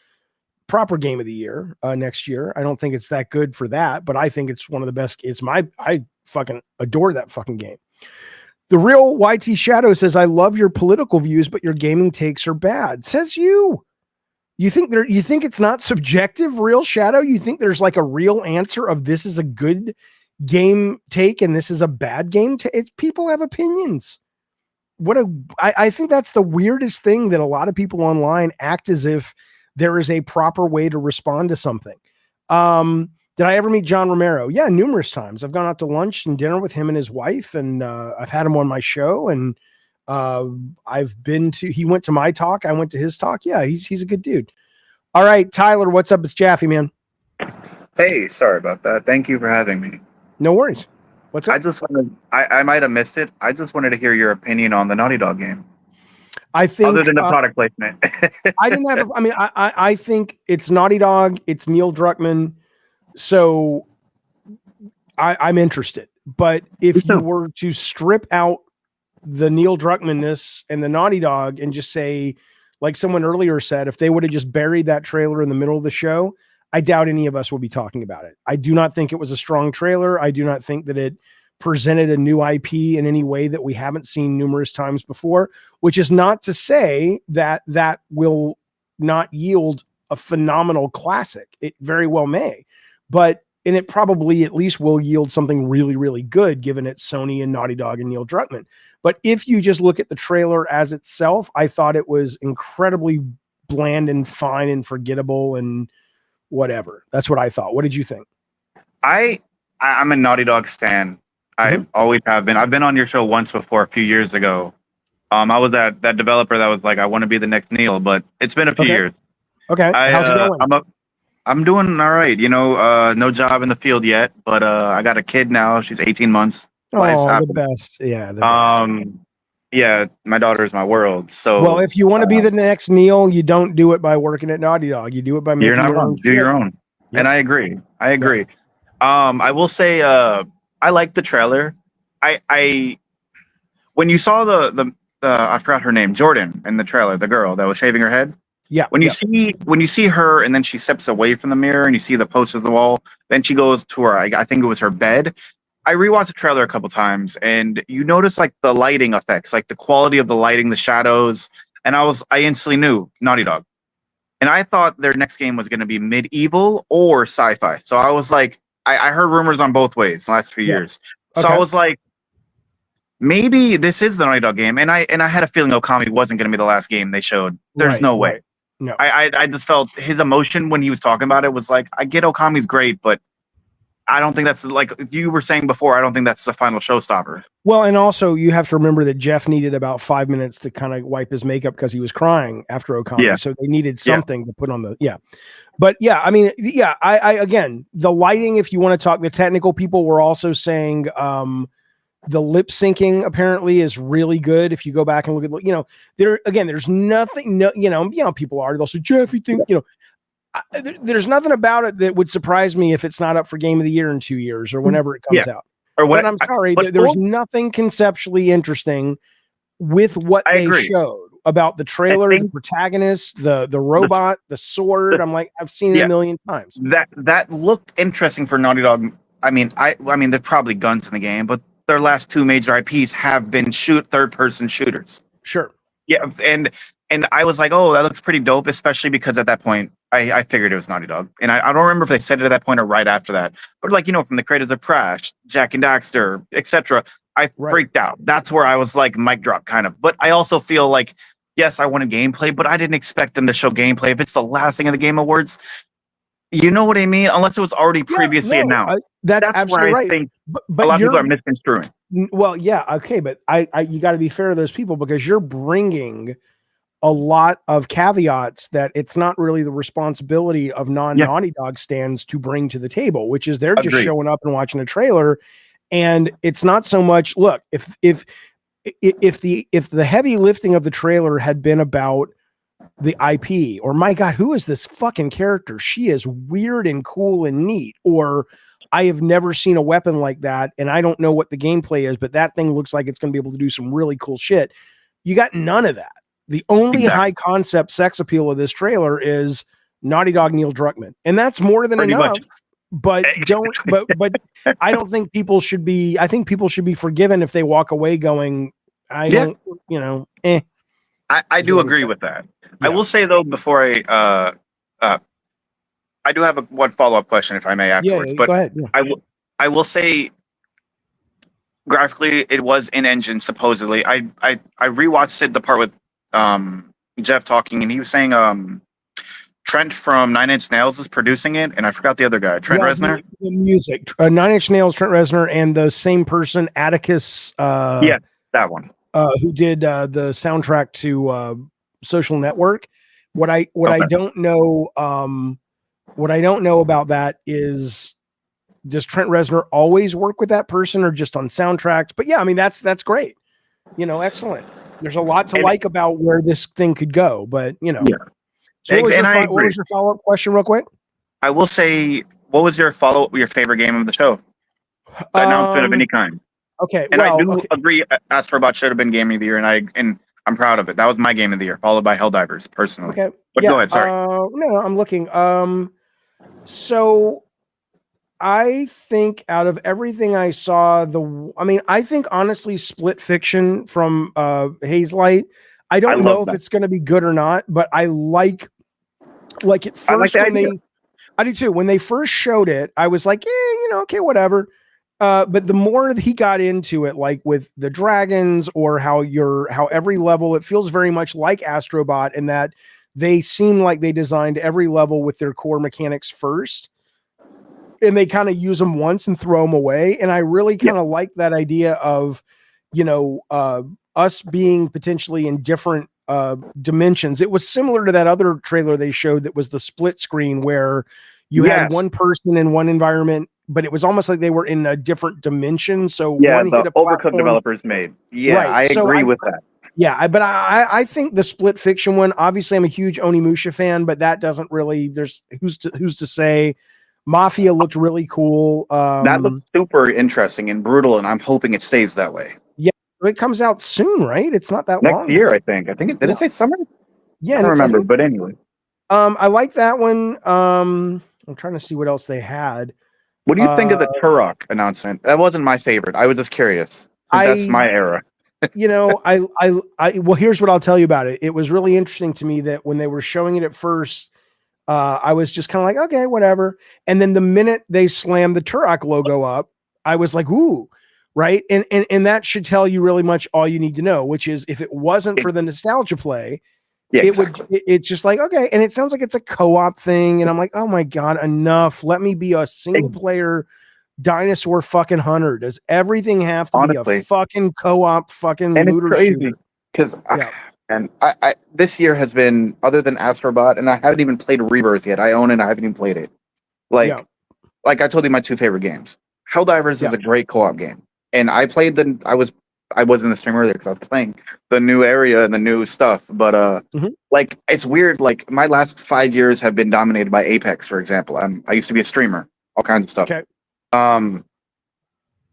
proper game of the year next year. I don't think it's that good for that, but I think it's one of the best. I fucking adore that fucking game. The real YT Shadow says, I love your political views, but your gaming takes are bad. Says you. You think it's not subjective, Real Shadow? You think there's like a real answer of this is a good game take and this is a bad game take? People have opinions. I think that's the weirdest thing, that a lot of people online act as if there is a proper way to respond to something. Did I ever meet John Romero? Yeah, numerous times. I've gone out to lunch and dinner with him and his wife, and I've had him on my show, and he went to my talk. I went to his talk. Yeah, he's a good dude. All right, Tyler, what's up? It's Jaffe, man. Hey, sorry about that. Thank you for having me. No worries. What's up? I might have missed it. I just wanted to hear your opinion on the Naughty Dog game. I think, other than the product placement. I think it's Naughty Dog. It's Neil Druckmann. So I'm interested, but if you were to strip out the Neil Druckmann-ness and the Naughty Dog and just say, like someone earlier said, if they would have just buried that trailer in the middle of the show, I doubt any of us would be talking about it. I do not think it was a strong trailer. I do not think that it presented a new IP in any way that we haven't seen numerous times before, which is not to say that that will not yield a phenomenal classic. It very well may. And it probably at least will yield something really, really good, given it's Sony and Naughty Dog and Neil Druckmann. But if you just look at the trailer as itself, I thought it was incredibly bland and fine and forgettable and whatever. That's what I thought. What did you think? I'm a Naughty Dog stan. I always have been. I've been on your show once before, a few years ago. I was that developer that was like, I want to be the next Neil, but it's been a few years. Okay. How's it going? I'm doing all right. No job in the field yet, but I got a kid now. She's 18 months. The best. Yeah. The best. Yeah, my daughter is my world. So, well, if you want to be the next Neil, you don't do it by working at Naughty Dog. You do it by making your own. Do your own. Yep. And I agree. Yeah. I will say, I like the trailer. When you saw the I forgot her name, Jordan, in the trailer, the girl that was shaving her head. Yeah. When you see her and then she steps away from the mirror and you see the poster of the wall, then she goes to her, I think it was her bed. I rewatched the trailer a couple times, and you notice like the lighting effects, like the quality of the lighting, the shadows, and I instantly knew Naughty Dog. And I thought their next game was going to be medieval or sci-fi. So I was like, I heard rumors on both ways the last few years. So I was like, maybe this is the Naughty Dog game. And I had a feeling Okami wasn't going to be the last game they showed. There's no way. No, I just felt his emotion when he was talking about it was like, I get Okami's great, but I don't think that's, like you were saying before, I don't think that's the final showstopper. Well, and also you have to remember that Jeff needed about 5 minutes to kind of wipe his makeup because he was crying after Okami. Yeah. So they needed something to put on the, But yeah, I mean, I again, the lighting, if you want to talk, the technical people were also saying the lip syncing apparently is really good. If you go back and look at, there's nothing, people are, they'll say, Jeff, you think, there's nothing about it that would surprise me if it's not up for Game of the Year in 2 years or whenever it comes out. Or what? But I'm sorry, there's nothing conceptually interesting with what they showed about the trailer, the protagonist, the robot, the sword. I'm like, I've seen it a million times. That looked interesting for Naughty Dog. I mean, there's probably guns in the game, but their last two major IPs have been third-person shooters. Sure. Yeah, and I was like, oh, that looks pretty dope, especially because at that point, I figured it was Naughty Dog. And I don't remember if they said it at that point or right after that. But like, from the creators of Crash, Jack and Daxter, etc., I freaked out. That's where I was like, mic drop kind of. But I also feel like, yes, I wanted gameplay, but I didn't expect them to show gameplay. If it's the last thing of the Game Awards, you know what I mean? Unless it was already previously announced. That's absolutely where I right. think but a lot of people are misconstruing. Well, yeah, okay, but you got to be fair to those people because you're bringing a lot of caveats that it's not really the responsibility of non-Naughty Dog stands to bring to the table, which is they're just showing up and watching a trailer, and it's not so much. Look, if the heavy lifting of the trailer had been about the IP, or my God, who is this fucking character? She is weird and cool and neat, or I have never seen a weapon like that, and I don't know what the gameplay is, but that thing looks like it's going to be able to do some really cool shit. You got none of that. The only high concept sex appeal of this trailer is Naughty Dog Neil Druckmann, and that's more than enough. But but I don't think people should be. I think people should be forgiven if they walk away going, I don't, I do agree with that. Yeah. I will say though, before I do have one follow-up question, if I may, afterwards. But go ahead. Yeah. I will say, graphically, it was in engine supposedly. I rewatched it, the part with Jeff talking, and he was saying Trent from Nine Inch Nails is producing it, and I forgot the other guy, Trent Reznor. The music, Nine Inch Nails, Trent Reznor, and the same person, Atticus. That one. Who did the soundtrack to Social Network? What I don't know. What I don't know about that is, does Trent Reznor always work with that person or just on soundtracks? But yeah, I mean, that's great. Excellent. There's a lot to like about where this thing could go, but So what was your follow-up question real quick? I will say, what was your favorite game of the show? Announcement of any kind. Okay. And I do agree, Astrobot should have been Game of the Year, and I'm proud of it. That was my Game of the Year, followed by Helldivers, personally. Okay. But go ahead, sorry. No, I'm looking. So I think out of everything I saw, I think honestly, Split Fiction from Hazelight, I don't know if it's going to be good or not, but I like at first I do too. When they first showed it, I was like, okay, whatever. But the more he got into it, like with the dragons or how every level, it feels very much like Astrobot in that they seem like they designed every level with their core mechanics first, and they kind of use them once and throw them away. And I really kind of like that idea of, us being potentially in different dimensions. It was similar to that other trailer they showed that was the split screen where you had one person in one environment, but it was almost like they were in a different dimension. So one the Overcooked developers made. Yeah, right. I agree with that. Yeah, but I think the Split Fiction one, obviously I'm a huge Onimusha fan, but that doesn't really, there's who's to say. Mafia looked really cool. That looks super interesting and brutal, and I'm hoping it stays that way. Yeah, it comes out soon, right? It's not that long. Next year, I think. Did it say summer? Yeah, I don't remember, but anyway. I like that one. I'm trying to see what else they had. What do you think of the Turok announcement? That wasn't my favorite. I was just curious since that's my era. Well, here's what I'll tell you about it. It was really interesting to me that when they were showing it at first, I was just kind of like, okay, whatever. And then the minute they slammed the Turok logo up, I was like, ooh, right. And that should tell you really much all you need to know, which is if it wasn't for the nostalgia play, it's just like, okay. And it sounds like it's a co-op thing. And I'm like, oh my God, enough. Let me be a single player dinosaur fucking hunter. Does everything have to be a fucking co-op fucking looter shooter? Because I this year has been, other than Astrobot, and I haven't even played Rebirth yet. I own it, I haven't even played it. Like I told you, my two favorite games. Helldivers is a great co-op game. And I played I was in the stream earlier because I was playing the new area and the new stuff. But like it's weird, like my last 5 years have been dominated by Apex, for example. I used to be a streamer, all kinds of stuff. Okay.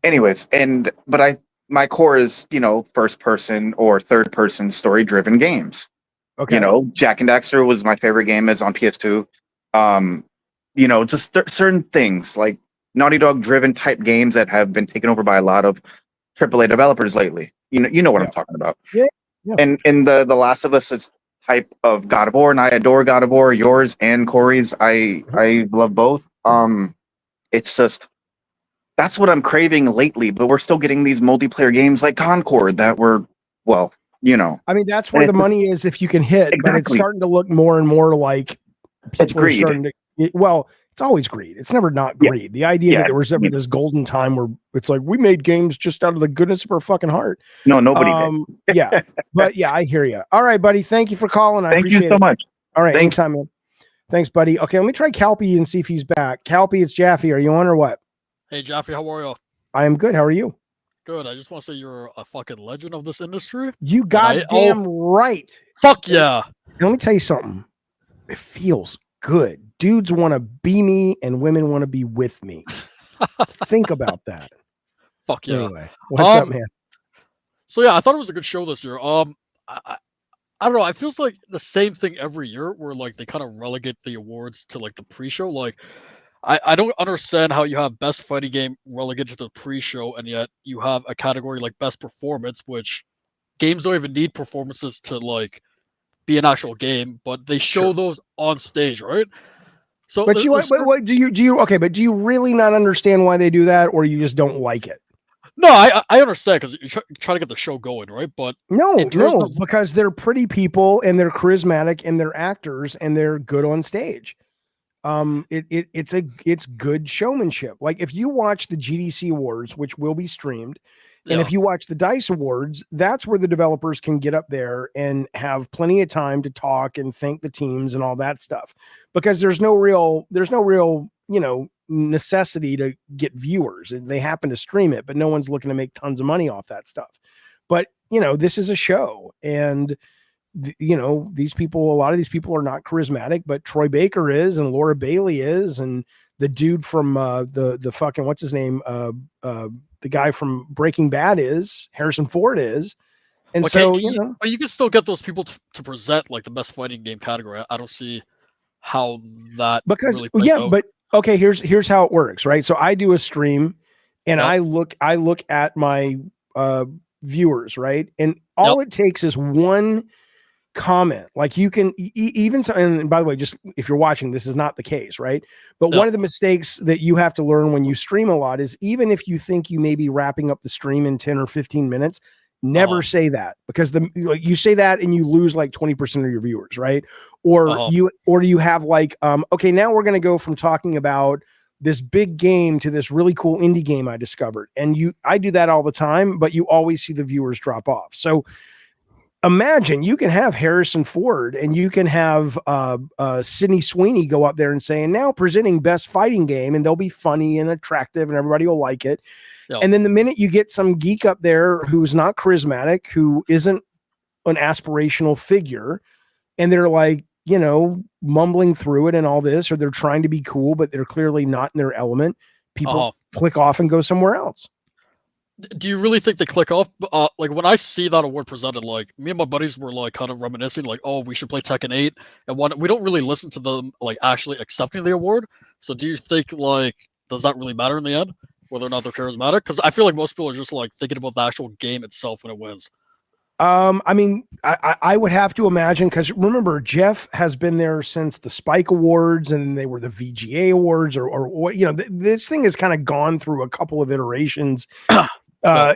Anyways, but my core is, first person or third person story driven games. Okay. Jack and Daxter was my favorite game, is on PS2. Just certain things like Naughty Dog driven type games that have been taken over by a lot of AAA developers lately. You know what I'm talking about. Yeah. And the Last of Us is type of God of War, and I adore God of War, yours and Corey's. I love both. It's just, that's what I'm craving lately, but we're still getting these multiplayer games like Concord that were, I mean, that's where the money is if you can hit, but it's starting to look more and more like it's greed. Starting to, it's always greed. It's never not greed. The idea that there was ever this golden time where it's like, we made games just out of the goodness of our fucking heart. No, nobody did. But I hear you. All right, buddy. Thank you for calling. I appreciate it. Thank you so much. All right. Anytime, man. Thanks, buddy. Okay, let me try Calpy and see if he's back. Calpy, it's Jaffe. Are you on or what? Hey, Jaffe, how are you? I am good. How are you? Good. I just want to say you're a fucking legend of this industry. You goddamn right. Fuck yeah. And let me tell you something. It feels good. Dudes want to be me and women want to be with me. Think about that. Fuck yeah. Anyway, what's up, man? So yeah, I thought it was a good show this year. I don't know. It feels like the same thing every year where like they kind of relegate the awards to like the pre-show. Like I don't understand how you have best fighting game relegated to the pre-show, and yet you have a category like best performance, which games don't even need performances to like be an actual game, but they show those on stage, right? So, but do you really not understand why they do that, or you just don't like it? No, I understand because you're trying to get the show going, right? But because they're pretty people and they're charismatic and they're actors and they're good on stage. It's good showmanship. Like if you watch the GDC Awards, which will be streamed, and if you watch the DICE Awards, that's where the developers can get up there and have plenty of time to talk and thank the teams and all that stuff, because there's no real, necessity to get viewers. They happen to stream it, but no one's looking to make tons of money off that stuff. But, this is a show, and these people, a lot of these people are not charismatic, but Troy Baker is, and Laura Bailey is, and the dude from the fucking, what's his name? The guy from Breaking Bad is, Harrison Ford is. And but you can still get those people to present like the best fighting game category. I don't see how that really plays out. But okay, here's how it works, right? So I do a stream and I look at my viewers, right? And all it takes is one comment. Like you can even, and by the way, just if you're watching, this is not the case, right? But one of the mistakes that you have to learn when you stream a lot is, even if you think you may be wrapping up the stream in 10 or 15 minutes, never say that, because you say that and you lose like 20% of your viewers, right? Or you have like, okay, now we're going to go from talking about this big game to this really cool indie game I discovered. And I do that all the time, but you always see the viewers drop off. So imagine you can have Harrison Ford and you can have Sydney Sweeney go up there and say, and now presenting best fighting game, and they'll be funny and attractive and everybody will like it. And then the minute you get some geek up there who's not charismatic, who isn't an aspirational figure, and they're like, mumbling through it and all this, or they're trying to be cool, but they're clearly not in their element, people click off and go somewhere else. Do you really think they click off? Like when I see that award presented, like me and my buddies were like kind of reminiscing, like, oh, we should play Tekken 8, and we don't really listen to them like actually accepting the award. So do you think like does that really matter in the end? Whether or not they're charismatic? Because I feel like most people are just like thinking about the actual game itself when it wins. I mean, I would have to imagine, because remember, Jeff has been there since the Spike Awards, and they were the VGA Awards, or what, you know, this thing has kind of gone through a couple of iterations.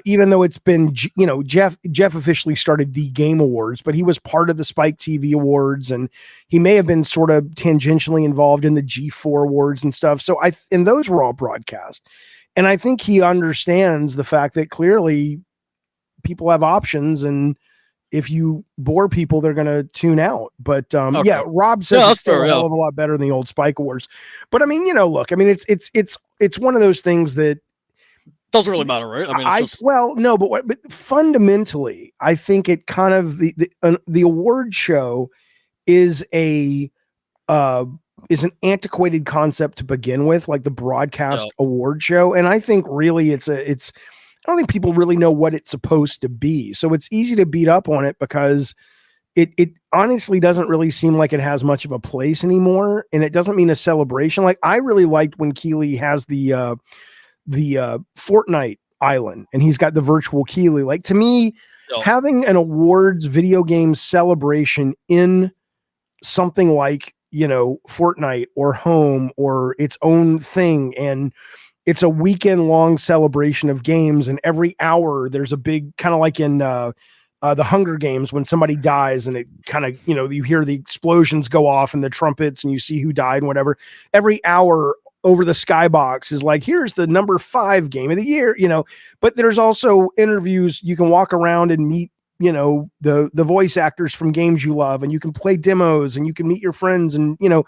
Even though it's been, you know, Jeff officially started the Game Awards, but he was part of the Spike TV Awards, and he may have been sort of tangentially involved in the G4 Awards and stuff. So and those were all broadcast. And I think he understands the fact that clearly people have options, and if you bore people, they're going to tune out. But yeah, Rob says it's still a hell of a lot better than the old Spike Awards. But I mean, you know, look, I mean, it's one of those things that doesn't really matter, right? I mean, it's just... well, no, but fundamentally, I think it kind of the award show is an antiquated concept to begin with, like the broadcast award show, and I think really I don't think people really know what it's supposed to be, so it's easy to beat up on it because it honestly doesn't really seem like it has much of a place anymore, and it doesn't mean a celebration. Like I really liked when Keeley has the Fortnite island, and he's got the virtual Keeley. Like to me, having an awards video game celebration in something like, you know, Fortnite or Home or its own thing, and it's a weekend long celebration of games, and every hour there's a big, kind of like in the Hunger Games when somebody dies, and it kind of, you know, you hear the explosions go off and the trumpets and you see who died and whatever. Every hour over the skybox is like, here's the number 5 game of the year, you know. But there's also interviews. You can walk around and meet, you know, the voice actors from games you love, and you can play demos, and you can meet your friends. And, you know,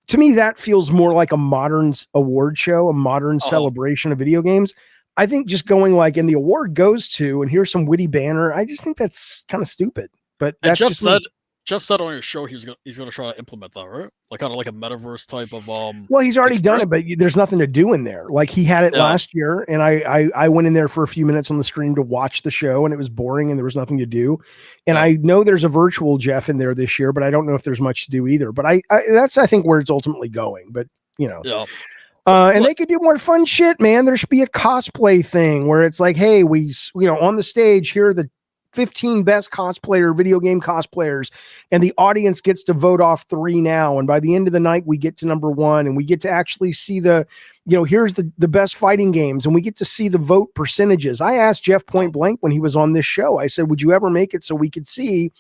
to me, that feels more like a modern award show, a modern celebration of video games. I think just going like, and the award goes to, and here's some witty banner, I just think that's kind of stupid. But that's Jeff said on your show he's gonna try to implement that, right? Like kind of like a metaverse type of Well, he's already done it, but there's nothing to do in there. Like he had it last year, and I went in there for a few minutes on the stream to watch the show, and it was boring, and there was nothing to do. And I know there's a virtual Jeff in there this year, but I don't know if there's much to do either. But that's I think where it's ultimately going. But you know, and they could do more fun shit, man. There should be a cosplay thing where it's like, hey, we, you know, on the stage here are the 15 best video game cosplayers, and the audience gets to vote off 3 now, and by the end of the night we get to number 1, and we get to actually see the, you know, here's the best fighting games, and we get to see the vote percentages. I asked Jeff point blank when he was on this show, I said, would you ever make it so we could see,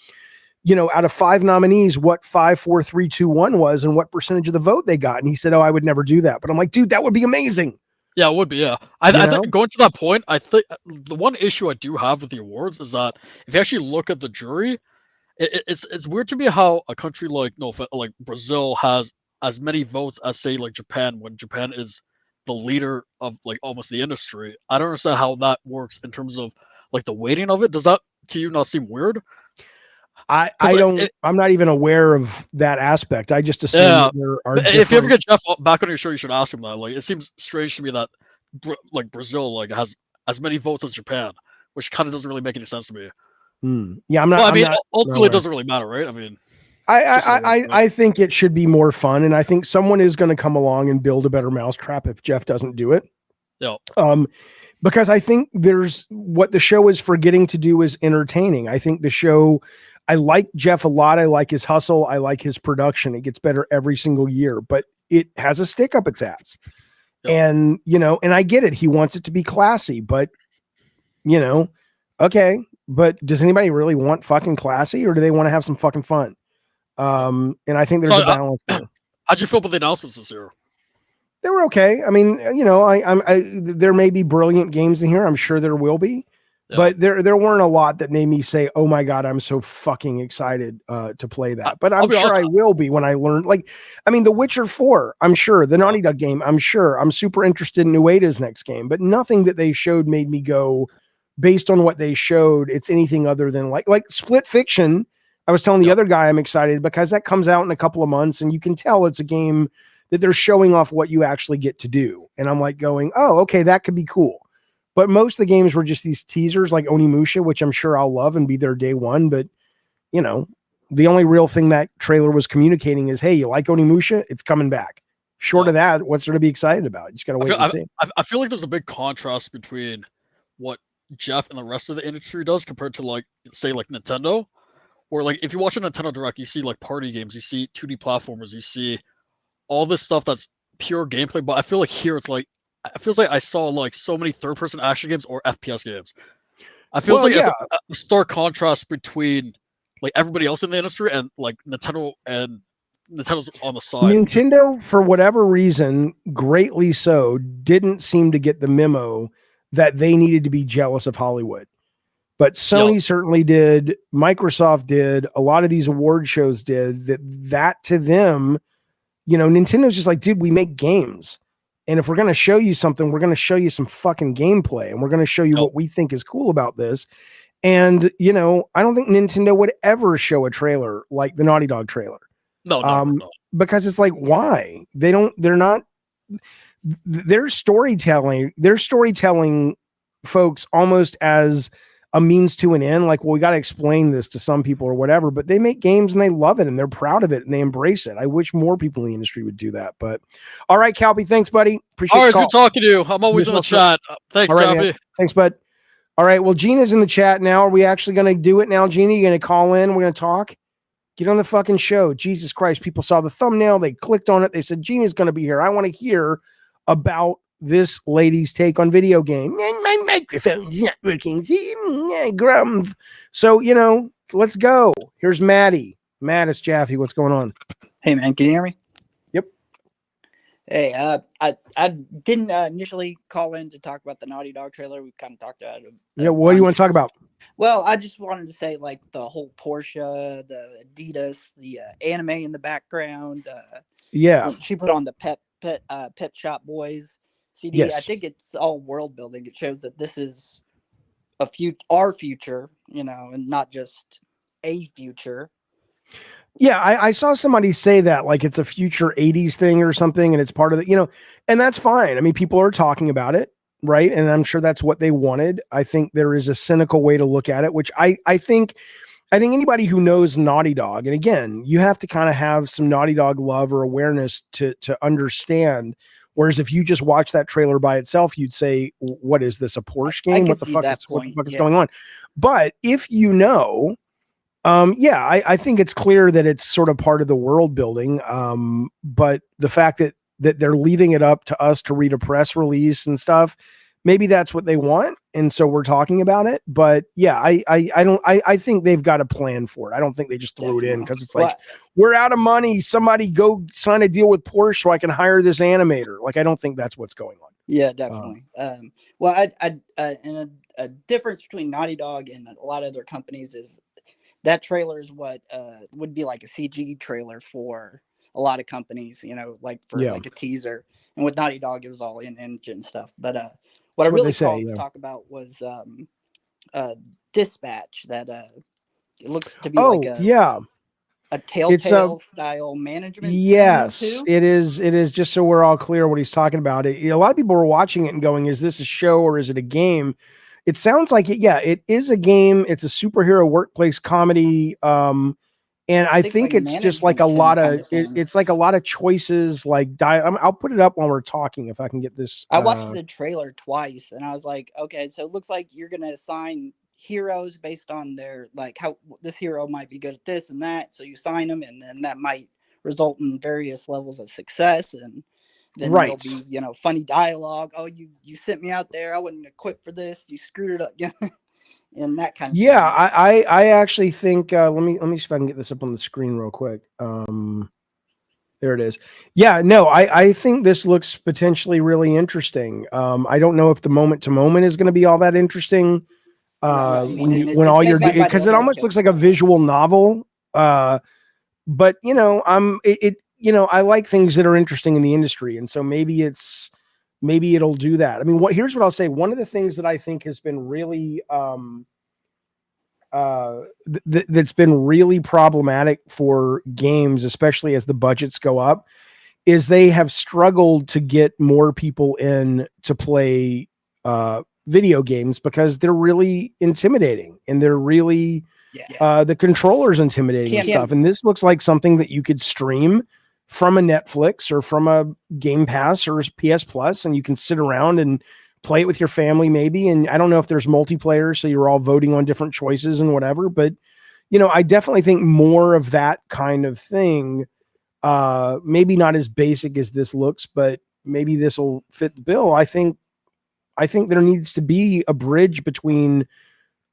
you know, out of 5 nominees what 5, 4, 3, 2, 1 was and what percentage of the vote they got? And he said, oh, I would never do that. But I'm like, dude, that would be amazing. Yeah, it would be. Yeah, I think going to that point, I think the one issue I do have with the awards is that if you actually look at the jury, it's weird to me how a country like Brazil has as many votes as say like Japan, when Japan is the leader of like almost the industry. I don't understand how that works in terms of like the weighting of it. Does that to you not seem weird? I'm not even aware of that aspect. I just assume that there are if you ever get Jeff back on your show, you should ask him that. Like, it seems strange to me that like Brazil like has as many votes as Japan, which kind of doesn't really make any sense to me. Yeah, I'm not. Well, I mean, ultimately, it doesn't really matter, right? I mean, I think it should be more fun, and I think someone is going to come along and build a better mousetrap if Jeff doesn't do it. Yeah. Because I think there's what the show is forgetting to do is entertaining. I think the show. I like Jeff a lot. I like his hustle. I like his production. It gets better every single year, but it has a stick up its ass. Yep. And, you know, and I get it. He wants it to be classy, but, you know, okay. But does anybody really want fucking classy, or do they want to have some fucking fun? And I think there's a balance there. How'd you feel about the announcements this year? They were okay. I mean, you know, there may be brilliant games in here. I'm sure there will be. Yeah. But there weren't a lot that made me say, "Oh my god, I'm so fucking excited to play that." But I'm sure I will be when I learn. Like, I mean, The Witcher 4, I'm sure. The Naughty Dog game, I'm sure. I'm super interested in Ueda's next game, but nothing that they showed made me go, based on what they showed, it's anything other than like Split Fiction. I was telling the other guy I'm excited because that comes out in a couple of months, and you can tell it's a game that they're showing off what you actually get to do. And I'm like going, "Oh, okay, that could be cool." But most of the games were just these teasers like Onimusha, which I'm sure I'll love and be there day one. But, you know, the only real thing that trailer was communicating is, hey, you like Onimusha? It's coming back. short of that, what's there to be excited about? You just got to wait and see. I feel like there's a big contrast between what Jeff and the rest of the industry does compared to like, say, like Nintendo, or like if you watch a Nintendo Direct, you see like party games, you see 2D platformers, you see all this stuff that's pure gameplay. But I feel like here it's like, it feels like I saw like so many third-person action games or FPS games. I feel like it's a stark contrast between like everybody else in the industry and like Nintendo, and Nintendo's on the side. Nintendo, for whatever reason, greatly so, didn't seem to get the memo that they needed to be jealous of Hollywood. But Sony certainly did. Microsoft did. A lot of these award shows did. That to them, you know, Nintendo's just like, dude, we make games. And if we're going to show you something, we're going to show you some fucking gameplay. And we're going to show you what we think is cool about this. And, you know, I don't think Nintendo would ever show a trailer like the Naughty Dog trailer. No. Because it's like, why? They're not, their storytelling folks almost as a means to an end. Like, well, we got to explain this to some people or whatever, but they make games and they love it and they're proud of it and they embrace it. I wish more people in the industry would do that, but all right, Calpy, thanks, buddy. Appreciate it. Good talking to you. I'm always in the chat. Thanks, right, Calpy. Thanks, bud. All right. Well, Gina's in the chat now. Are we actually going to do it now, Gina? You going to call in? We're going to talk? Get on the fucking show. Jesus Christ. People saw the thumbnail. They clicked on it. They said, Gina's going to be here. I want to hear about this lady's take on video game. My microphone's not working. See? Grump. So, you know, let's go. Here's Maddie. Matt, it's Jaffe. What's going on? Hey, man. Can you hear me? Yep. Hey, I didn't initially call in to talk about the Naughty Dog trailer. We kind of talked about it. Yeah, what do you want to talk about? Well, I just wanted to say, like, the whole Porsche, the Adidas, the anime in the background. Yeah. She put on the Pet Shop Boys CD. Yes. I think it's all world building. It shows that this is our future, you know, and not just a future. Yeah, I saw somebody say that, like it's a future 80s thing or something, and it's part of the, you know, and that's fine. I mean, people are talking about it, right? And I'm sure that's what they wanted. I think there is a cynical way to look at it, which I think anybody who knows Naughty Dog, and again, you have to kind of have some Naughty Dog love or awareness to understand. Whereas if you just watch that trailer by itself, you'd say, what is this, a Porsche game? What the fuck is going on? But if you know, I think it's clear that it's sort of part of the world building. But the fact that they're leaving it up to us to read a press release and stuff, maybe that's what they want. And so we're talking about it. But yeah, I think they've got a plan for it. I don't think they just threw it in because it's like, we're out of money. Somebody go sign a deal with Porsche so I can hire this animator. Like, I don't think that's what's going on. Yeah, definitely. Well, and a difference between Naughty Dog and a lot of other companies is that trailer is what would be like a CG trailer for a lot of companies, you know, like for like a teaser. And with Naughty Dog, it was all in-engine stuff. But what I really called to talk about was Dispatch. That it looks to be like a Telltale style management. Yes, it is. It is, just so we're all clear what he's talking about. A lot of people were watching it and going, "Is this a show or is it a game?" It sounds like it. Yeah, it is a game. It's a superhero workplace comedy. And I think like it's just like a lot of it's like a lot of choices. Like I'll put it up while we're talking if I can get this. I watched the trailer twice and I was like, okay, so it looks like you're gonna assign heroes based on their like how this hero might be good at this and that. So you sign them, and then that might result in various levels of success. And then there'll be, you know, funny dialogue. Oh, you sent me out there. I wasn't equipped for this. You screwed it up. Yeah. And that kind of thing. I actually think let me see if I can get this up on the screen real quick. There it is. Yeah, no, I think this looks potentially really interesting. I don't know if the moment to moment is going to be all that interesting. When all you're doing, because it almost looks like a visual novel. But you know, you know, I like things that are interesting in the industry, and so maybe it'll do that. I mean, here's what I'll say. One of the things that I think has been really that's been really problematic for games, especially as the budgets go up, is they have struggled to get more people in to play video games because they're really intimidating and they're really the controller's intimidating and stuff. And this looks like something that you could stream from a Netflix or from a Game Pass or PS Plus, and you can sit around and play it with your family maybe. And I don't know if there's multiplayer, so you're all voting on different choices and whatever, but I definitely think more of that kind of thing. Maybe not as basic as this looks, but maybe this will fit the bill. I think there needs to be a bridge between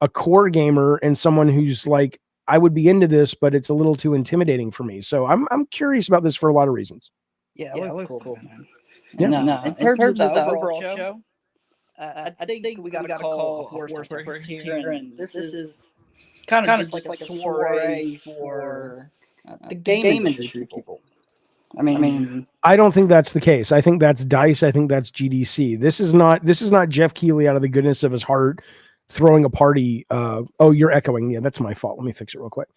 a core gamer and someone who's like, I would be into this, but it's a little too intimidating for me. So I'm curious about this for a lot of reasons. Yeah, it looks cool, man. Yeah. No, in terms of the overall show, I think we got to call a horse to horse here, and this is kind of just like a soiree for the game industry people. I mean, I don't think that's the case. I think that's DICE. I think that's GDC. This is not Jeff Keighley out of the goodness of his heart throwing a party. Oh, you're echoing. Yeah, that's my fault. Let me fix it real quick.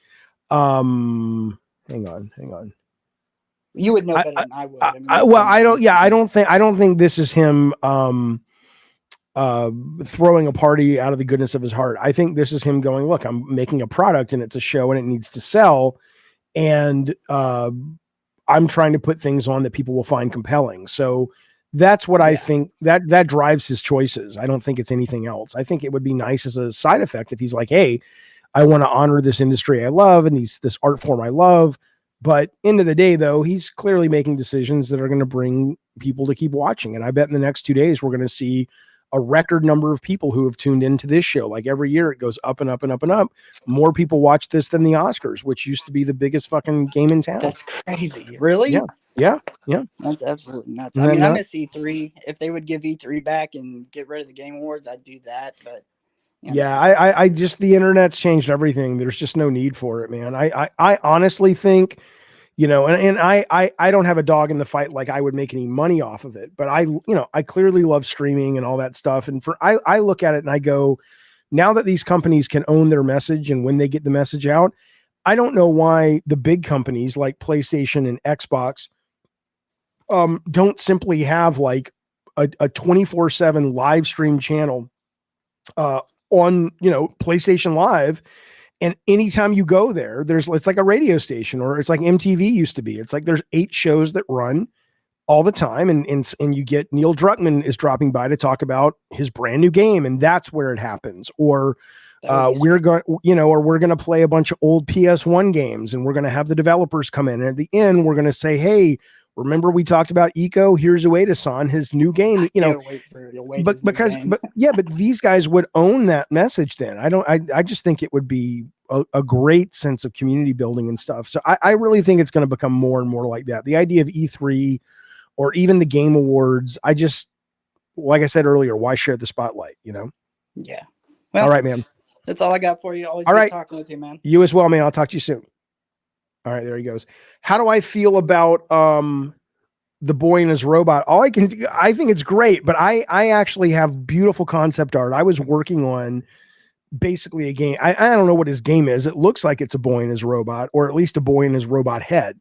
Hang on. You would know better than I would. I don't think this is him throwing a party out of the goodness of his heart. I think this is him going, look, I'm making a product and it's a show and it needs to sell. And I'm trying to put things on that people will find compelling. So that's what I think that drives his choices. I don't think it's anything else. I think it would be nice as a side effect if he's like, hey, I want to honor this industry I love and this art form I love. But end of the day, though, he's clearly making decisions that are going to bring people to keep watching. And I bet in the next 2 days, we're going to see a record number of people who have tuned into this show. Like every year it goes up and up and up and up. More people watch this than the Oscars, which used to be the biggest fucking game in town. That's crazy. Really? Yeah. That's absolutely nuts. I mean, I miss E3. If they would give E3 back and get rid of the Game Awards, I'd do that. But I just, the internet's changed everything. There's just no need for it, man. I honestly think, I don't have a dog in the fight. Like I would make any money off of it, but I clearly love streaming and all that stuff. And I look at it and I go, now that these companies can own their message and when they get the message out, I don't know why the big companies like PlayStation and Xbox don't simply have like a 24/7 live stream channel on PlayStation Live, and anytime you go there, it's like a radio station, or it's like MTV used to be. It's like there's 8 shows that run all the time, and you get Neil Druckmann is dropping by to talk about his brand new game, and that's where it happens. Or we're going to play a bunch of old PS1 games, and we're going to have the developers come in, and at the end we're going to say, hey, remember we talked about Eco? Here's Ueda-san, his new game. But these guys would own that message. Then I just think it would be a great sense of community building and stuff. So I really think it's going to become more and more like that. The idea of E3 or even the Game Awards, like I said earlier, why share the spotlight? Yeah. Well, all right, man. That's all I got for you. Always all good right. talking with you, man. You as well, man. I'll talk to you soon. All right, there he goes. How do I feel about The Boy and His Robot? I think it's great, but I actually have beautiful concept art. I was working on basically a game. I don't know what his game is. It looks like it's a boy and his robot, or at least a boy and his robot head.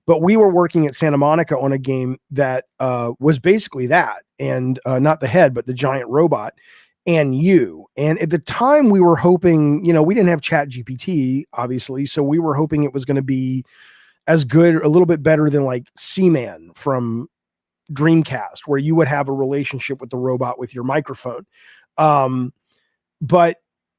But we were working at Santa Monica on a game that was basically that, and not the head, but the giant robot. And at the time we were hoping, we didn't have Chat GPT, obviously. So we were hoping it was going to be as good, a little bit better than like Seaman from Dreamcast, where you would have a relationship with the robot with your microphone. But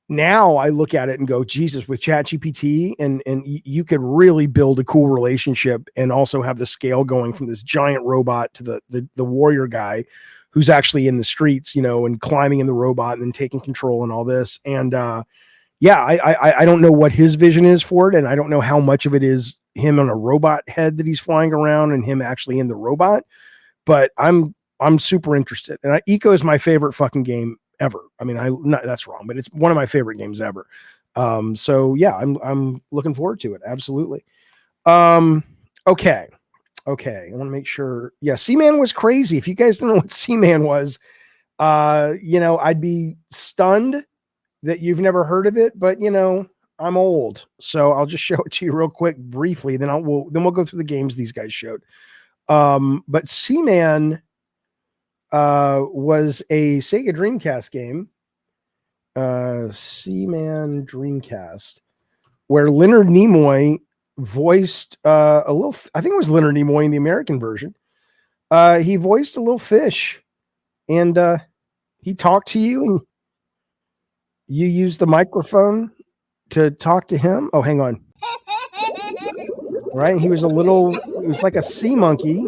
now I look at it and go, Jesus, with Chat GPT, and you could really build a cool relationship and also have the scale going from this giant robot to the warrior guy who's actually in the streets, and climbing in the robot and then taking control and all this. And I don't know what his vision is for it. And I don't know how much of it is him on a robot head that he's flying around and him actually in the robot, but I'm super interested. And Eco is my favorite fucking game ever. I mean, that's wrong, but it's one of my favorite games ever. So yeah, I'm looking forward to it. Absolutely. Okay. I want to make sure. Yeah, Seaman was crazy. If you guys don't know what Seaman was, I'd be stunned that you've never heard of it, but I'm old, so I'll just show it to you real quick, briefly. Then we'll go through the games these guys showed. But Seaman was a Sega Dreamcast game. Seaman Dreamcast, where Leonard Nimoy voiced a little. I think it was Leonard Nimoy in the American version. He voiced a little fish, and he talked to you, and you used the microphone to talk to him. Oh, hang on. Right, he was a little. It was like a sea monkey,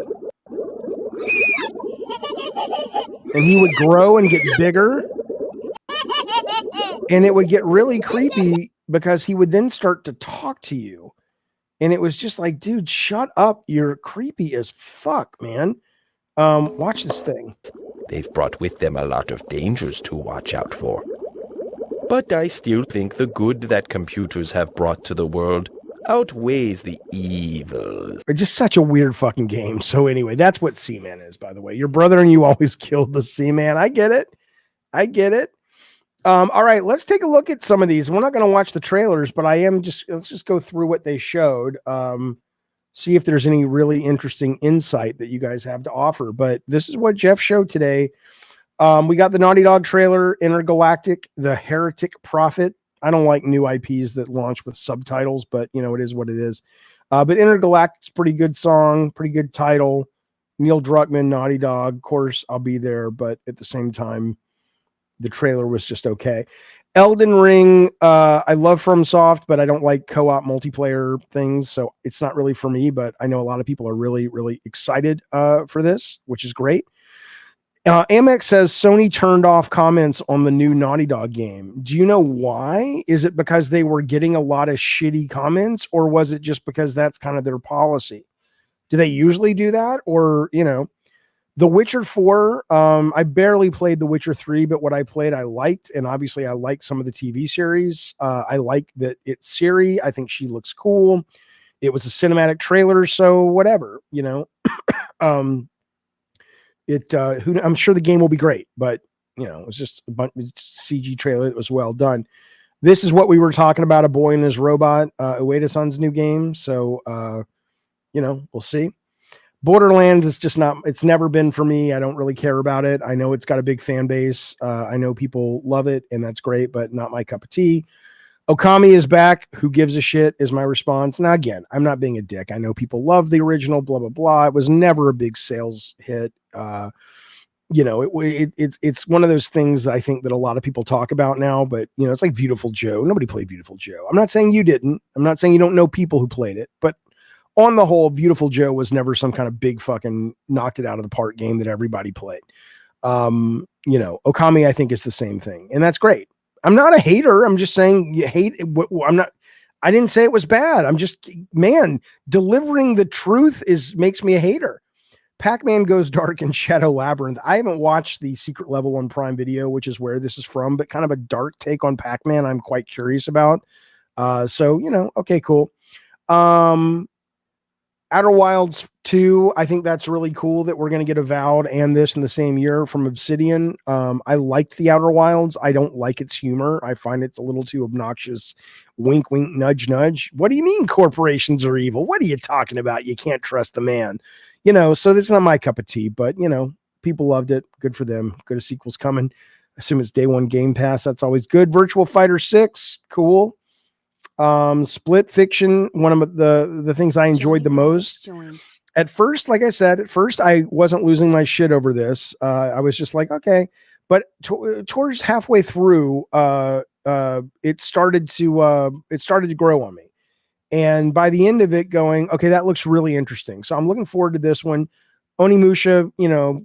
and he would grow and get bigger, and it would get really creepy because he would then start to talk to you. And it was just like, dude, shut up. You're creepy as fuck, man. Watch this thing. They've brought with them a lot of dangers to watch out for. But I still think the good that computers have brought to the world outweighs the evils. It's just such a weird fucking game. So anyway, that's what Seaman is, by the way. Your brother and you always killed the Seaman. I get it. All right, let's take a look at some of these. We're not going to watch the trailers, but let's just go through what they showed. See if there's any really interesting insight that you guys have to offer. But this is what Jeff showed today. We got the Naughty Dog trailer, Intergalactic, The Heretic Prophet. I don't like new IPs that launch with subtitles, but it is what it is. But Intergalactic's pretty good song, pretty good title. Neil Druckmann, Naughty Dog. Of course, I'll be there, but at the same time, the trailer was just okay. Elden Ring, I love FromSoft, but I don't like co-op multiplayer things, so it's not really for me, but I know a lot of people are really, really excited for this, which is great. Amex says Sony turned off comments on the new Naughty Dog game. Do you know why? Is it because they were getting a lot of shitty comments, or was it just because that's kind of their policy? Do they usually do that? Or, The Witcher 4, I barely played The Witcher 3, but what I played I liked, and obviously I like some of the TV series. I like that it's Ciri. I think she looks cool. It was a cinematic trailer, so whatever, I'm sure the game will be great, but it was just a bunch of CG trailer that was well done. This is what we were talking about, A Boy and His Robot, Ueda-san's new game. So, we'll see. Borderlands is just not, it's never been for me. I don't really care about it. I know it's got a big fan base. I know people love it, and that's great, but not my cup of tea. Okami is back. Who gives a shit is my response. Now, again, I'm not being a dick. I know people love the original, blah, blah, blah. It was never a big sales hit. It's one of those things that I think that a lot of people talk about now, but it's like Beautiful Joe. Nobody played Beautiful Joe. I'm not saying you didn't. I'm not saying you don't know people who played it, but on the whole, Beautiful Joe was never some kind of big fucking knocked it out of the park game that everybody played. Okami, I think, is the same thing, and that's great. I'm not a hater. I'm just saying you hate it. I didn't say it was bad. I'm just, man, delivering the truth makes me a hater. Pac-Man Goes Dark and Shadow Labyrinth. I haven't watched the secret level on Prime Video, which is where this is from, but kind of a dark take on Pac-Man I'm quite curious about. Okay, cool. Outer Wilds 2, I think that's really cool that we're going to get Avowed and this in the same year from Obsidian. I liked the Outer Wilds. I don't like its humor. I find it's a little too obnoxious. Wink, wink, nudge, nudge. What do you mean corporations are evil? What are you talking about? You can't trust the man. So that's not my cup of tea, but, people loved it. Good for them. Good, a sequel's coming. I assume it's day one Game Pass. That's always good. Virtual Fighter 6, cool. Split Fiction, one of the things I enjoyed the most. At first, like I said, I wasn't losing my shit over this. I was just like, okay, but towards halfway through, it started to grow on me. And by the end of it going, okay, that looks really interesting. So I'm looking forward to this one. Onimusha,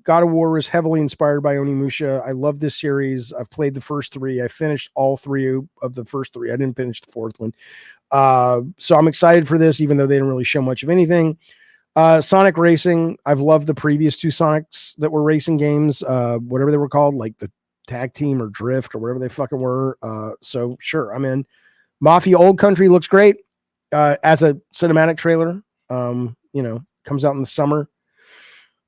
God of War was heavily inspired by Onimusha. I love this series. I've played the first three. I finished all three of the first three. I didn't finish the fourth one. So I'm excited for this, even though they didn't really show much of anything. Sonic Racing. I've loved the previous two Sonics that were racing games, whatever they were called, like the Tag Team or Drift or whatever they fucking were. So sure, I'm in. Mafia Old Country looks great as a cinematic trailer. Comes out in the summer.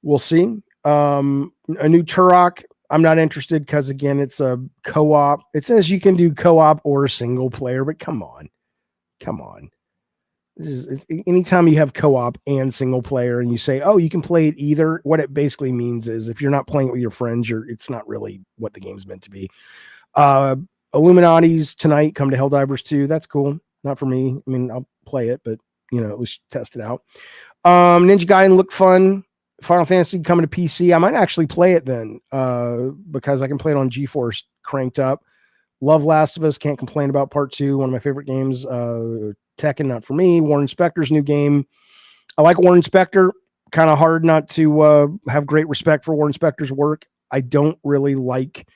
We'll see. A new Turok. I'm not interested because, again, it's a co-op. It says you can do co-op or single player, but come on. Anytime you have co-op and single player and you say, oh, you can play it either, what it basically means is if you're not playing it with your friends, it's not really what the game's meant to be. Illuminati's tonight, come to Helldivers 2. That's cool. Not for me. I mean, I'll play it, but at least test it out. Ninja Gaiden looked fun. Final Fantasy coming to PC. I might actually play it then, because I can play it on GeForce cranked up. Love Last of Us. Can't complain about part 2. One of my favorite games. Tekken, not for me. Warren Spector's new game. I like Warren Spector. Kind of hard not to have great respect for Warren Spector's work. I don't really like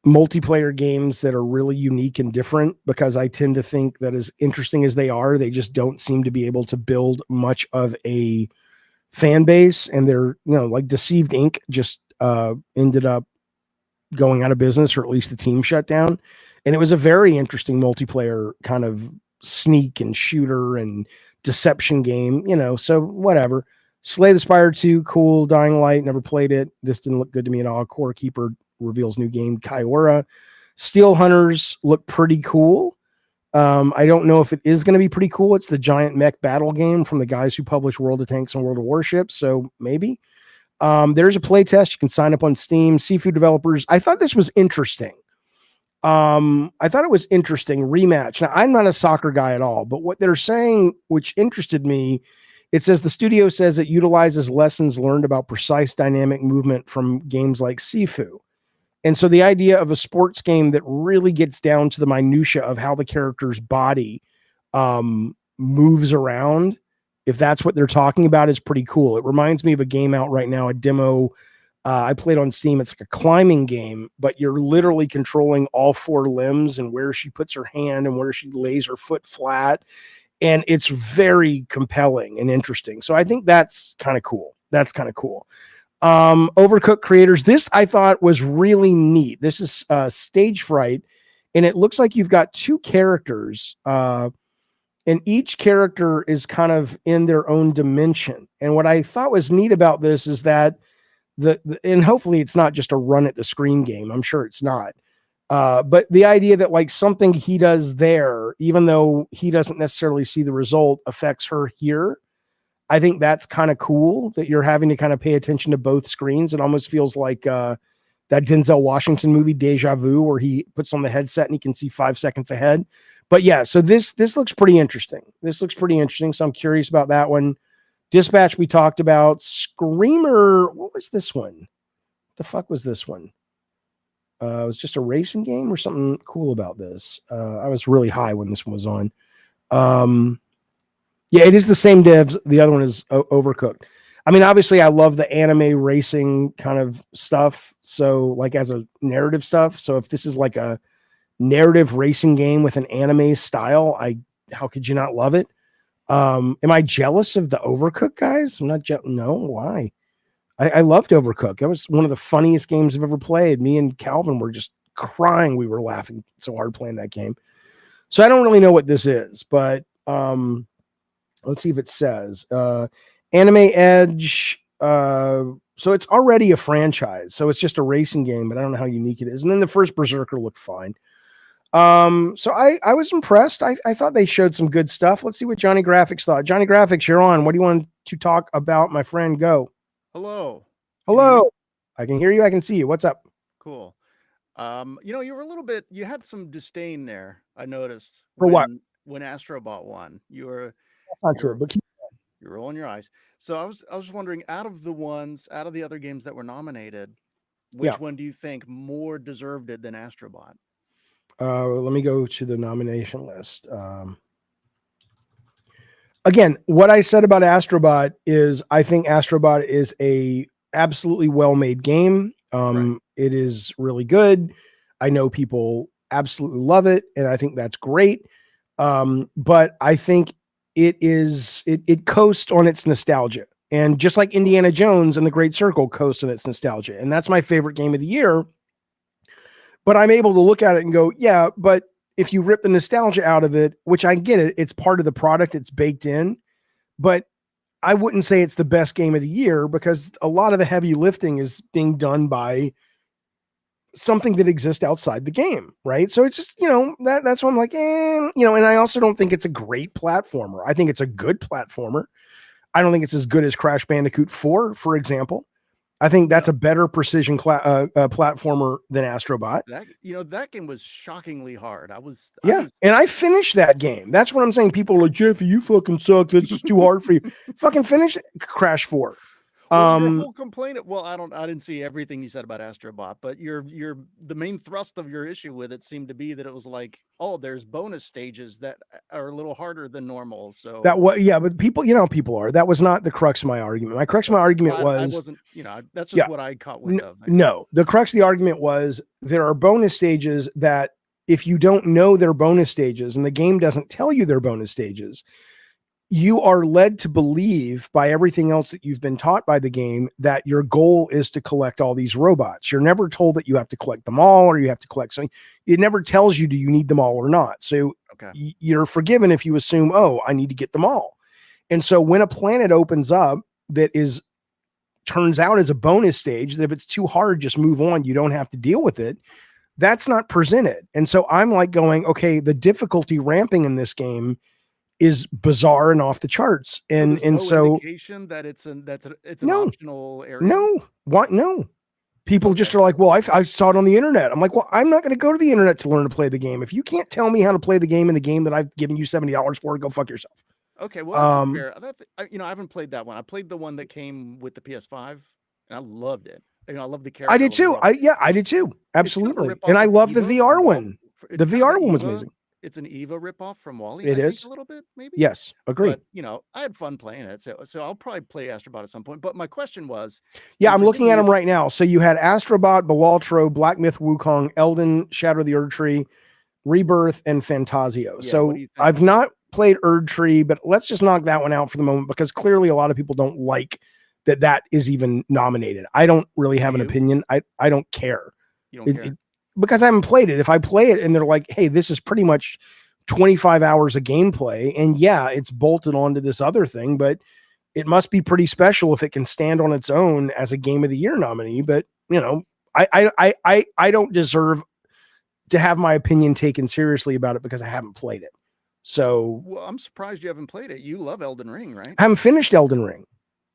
multiplayer games that are really unique and different, because I tend to think that as interesting as they are, they just don't seem to be able to build much of a fan base. And they're, like Deceived Inc. just ended up going out of business, or at least the team shut down. And it was a very interesting multiplayer kind of sneak and shooter and deception game, so whatever. Slay the Spire 2, cool. Dying Light, never played it. This didn't look good to me at all. Core Keeper reveals new game. Kaiora. Steel Hunters look pretty cool. I don't know if it is going to be pretty cool. It's the giant mech battle game from the guys who publish World of Tanks and World of Warships, so maybe. There's a play test. You can sign up on Steam. Seafood Developers. I thought this was interesting. Rematch. Now, I'm not a soccer guy at all, but what they're saying, which interested me, it says the studio says it utilizes lessons learned about precise dynamic movement from games like Sifu. And so the idea of a sports game that really gets down to the minutia of how the character's body moves around, if that's what they're talking about, is pretty cool. It reminds me of a game out right now, a demo I played on Steam. It's like a climbing game, but you're literally controlling all 4 limbs and where she puts her hand and where she lays her foot flat. And it's very compelling and interesting. So I think that's kind of cool. Overcooked creators. This I thought was really neat. This is Stage Fright, and it looks like you've got 2 characters, and each character is kind of in their own dimension. And what I thought was neat about this is that and hopefully it's not just a run at the screen game. I'm sure it's not. But the idea that like something he does there, even though he doesn't necessarily see the result, affects her here. I think that's kind of cool that you're having to kind of pay attention to both screens. It almost feels like that Denzel Washington movie, Deja Vu, where he puts on the headset and he can see 5 seconds ahead. But yeah, so this looks pretty interesting. So I'm curious about that one. Dispatch we talked about. Screamer, what was this one? The fuck was this one? It was just a racing game or something cool about this. I was really high when this one was on. Yeah, it is the same devs. The other one is Overcooked. I mean, obviously, I love the anime racing kind of stuff. So, like, as a narrative stuff. So, if this is like a narrative racing game with an anime style, how could you not love it? Am I jealous of the Overcooked guys? I'm not. No, why? I loved Overcooked. That was one of the funniest games I've ever played. Me and Calvin were just crying. We were laughing so hard playing that game. So I don't really know what this is, but let's see if it says Anime Edge. So it's already a franchise. So it's just a racing game, but I don't know how unique it is. And then the first Berserker looked fine. So I was impressed. I thought they showed some good stuff. Let's see what Johnny Graphics thought. Johnny Graphics, you're on. What do you want to talk about, my friend? Go. Hello. I can hear you. I can see you. What's up? Cool. You were a little bit, you had some disdain there. I noticed For what? When Astrobot won, That's not true, but you're rolling your eyes. So I was just wondering, out of the other games that were nominated, which one do you think more deserved it than Astrobot? Let me go to the nomination list. Again, what I said about Astrobot is I think Astrobot is a absolutely well-made game. Right. It is really good. I know people absolutely love it, and I think that's great. But I think it coasts on its nostalgia. And just like Indiana Jones and the Great Circle coast on its nostalgia. And that's my favorite game of the year. But I'm able to look at it and go, yeah, but if you rip the nostalgia out of it, which I get it, it's part of the product, it's baked in, but I wouldn't say it's the best game of the year because a lot of the heavy lifting is being done by something that exists outside the game, right? So it's just, that's why I'm like, and I also don't think it's a great platformer. I think it's a good platformer. I don't think it's as good as Crash Bandicoot 4, for example. I think that's a better precision platformer than Astrobot. That game was shockingly hard. And I finished that game. That's what I'm saying. People are like, Jeffy, you fucking suck. That's just too hard for you. Fucking finish Crash 4. Well, your whole complaint. Well, I didn't see everything you said about Astrobot, but the main thrust of your issue with it seemed to be that it was like, oh, there's bonus stages that are a little harder than normal. So but people, people are. That was not the crux of my argument. My crux of my argument was, I wasn't, that's just what I caught wind of. No, the crux of the argument was there are bonus stages that if you don't know they're bonus stages and the game doesn't tell you they're bonus stages, you are led to believe by everything else that you've been taught by the game that your goal is to collect all these robots. You're never told that you have to collect them all or you have to collect something. It never tells you, do you need them all or not? So you're forgiven if you assume, oh, I need to get them all. And so when a planet opens up that turns out as a bonus stage, that if it's too hard, just move on. You don't have to deal with it. That's not presented. And so I'm like going, okay, the difficulty ramping in this game is bizarre and off the charts. And so indication that it's an optional area. No, what? No. People just are like, well, I saw it on the internet. I'm like, well, I'm not going to go to the internet to learn to play the game. If you can't tell me how to play the game in the game that I've given you $70 for, go fuck yourself. Okay, well, that's fair. I haven't played that one. I played the one that came with the PS5, and I loved it. I love the character. I did too. I did too. Absolutely. And I love the VR one. The VR one was amazing. It's an Eva ripoff from Wally. It is a little bit, maybe. Yes, agree. But I had fun playing it, so I'll probably play Astrobot at some point. But my question was, I'm looking at them right now. So you had Astrobot, Balatro, Black Myth Wukong, Elden, Shadow of the Erd Tree, Rebirth, and Fantasio. Yeah, so I've not played Erd Tree, but let's just knock that one out for the moment because clearly a lot of people don't like that is even nominated. I don't really have an opinion. I don't care. You don't care? Because I haven't played it. If I play it and they're like, hey, this is pretty much 25 hours of gameplay, and it's bolted onto this other thing, but it must be pretty special if it can stand on its own as a Game of the Year nominee. But I don't deserve to have my opinion taken seriously about it because I haven't played it. So I'm surprised you haven't played it. You love Elden Ring, right? I haven't finished Elden Ring.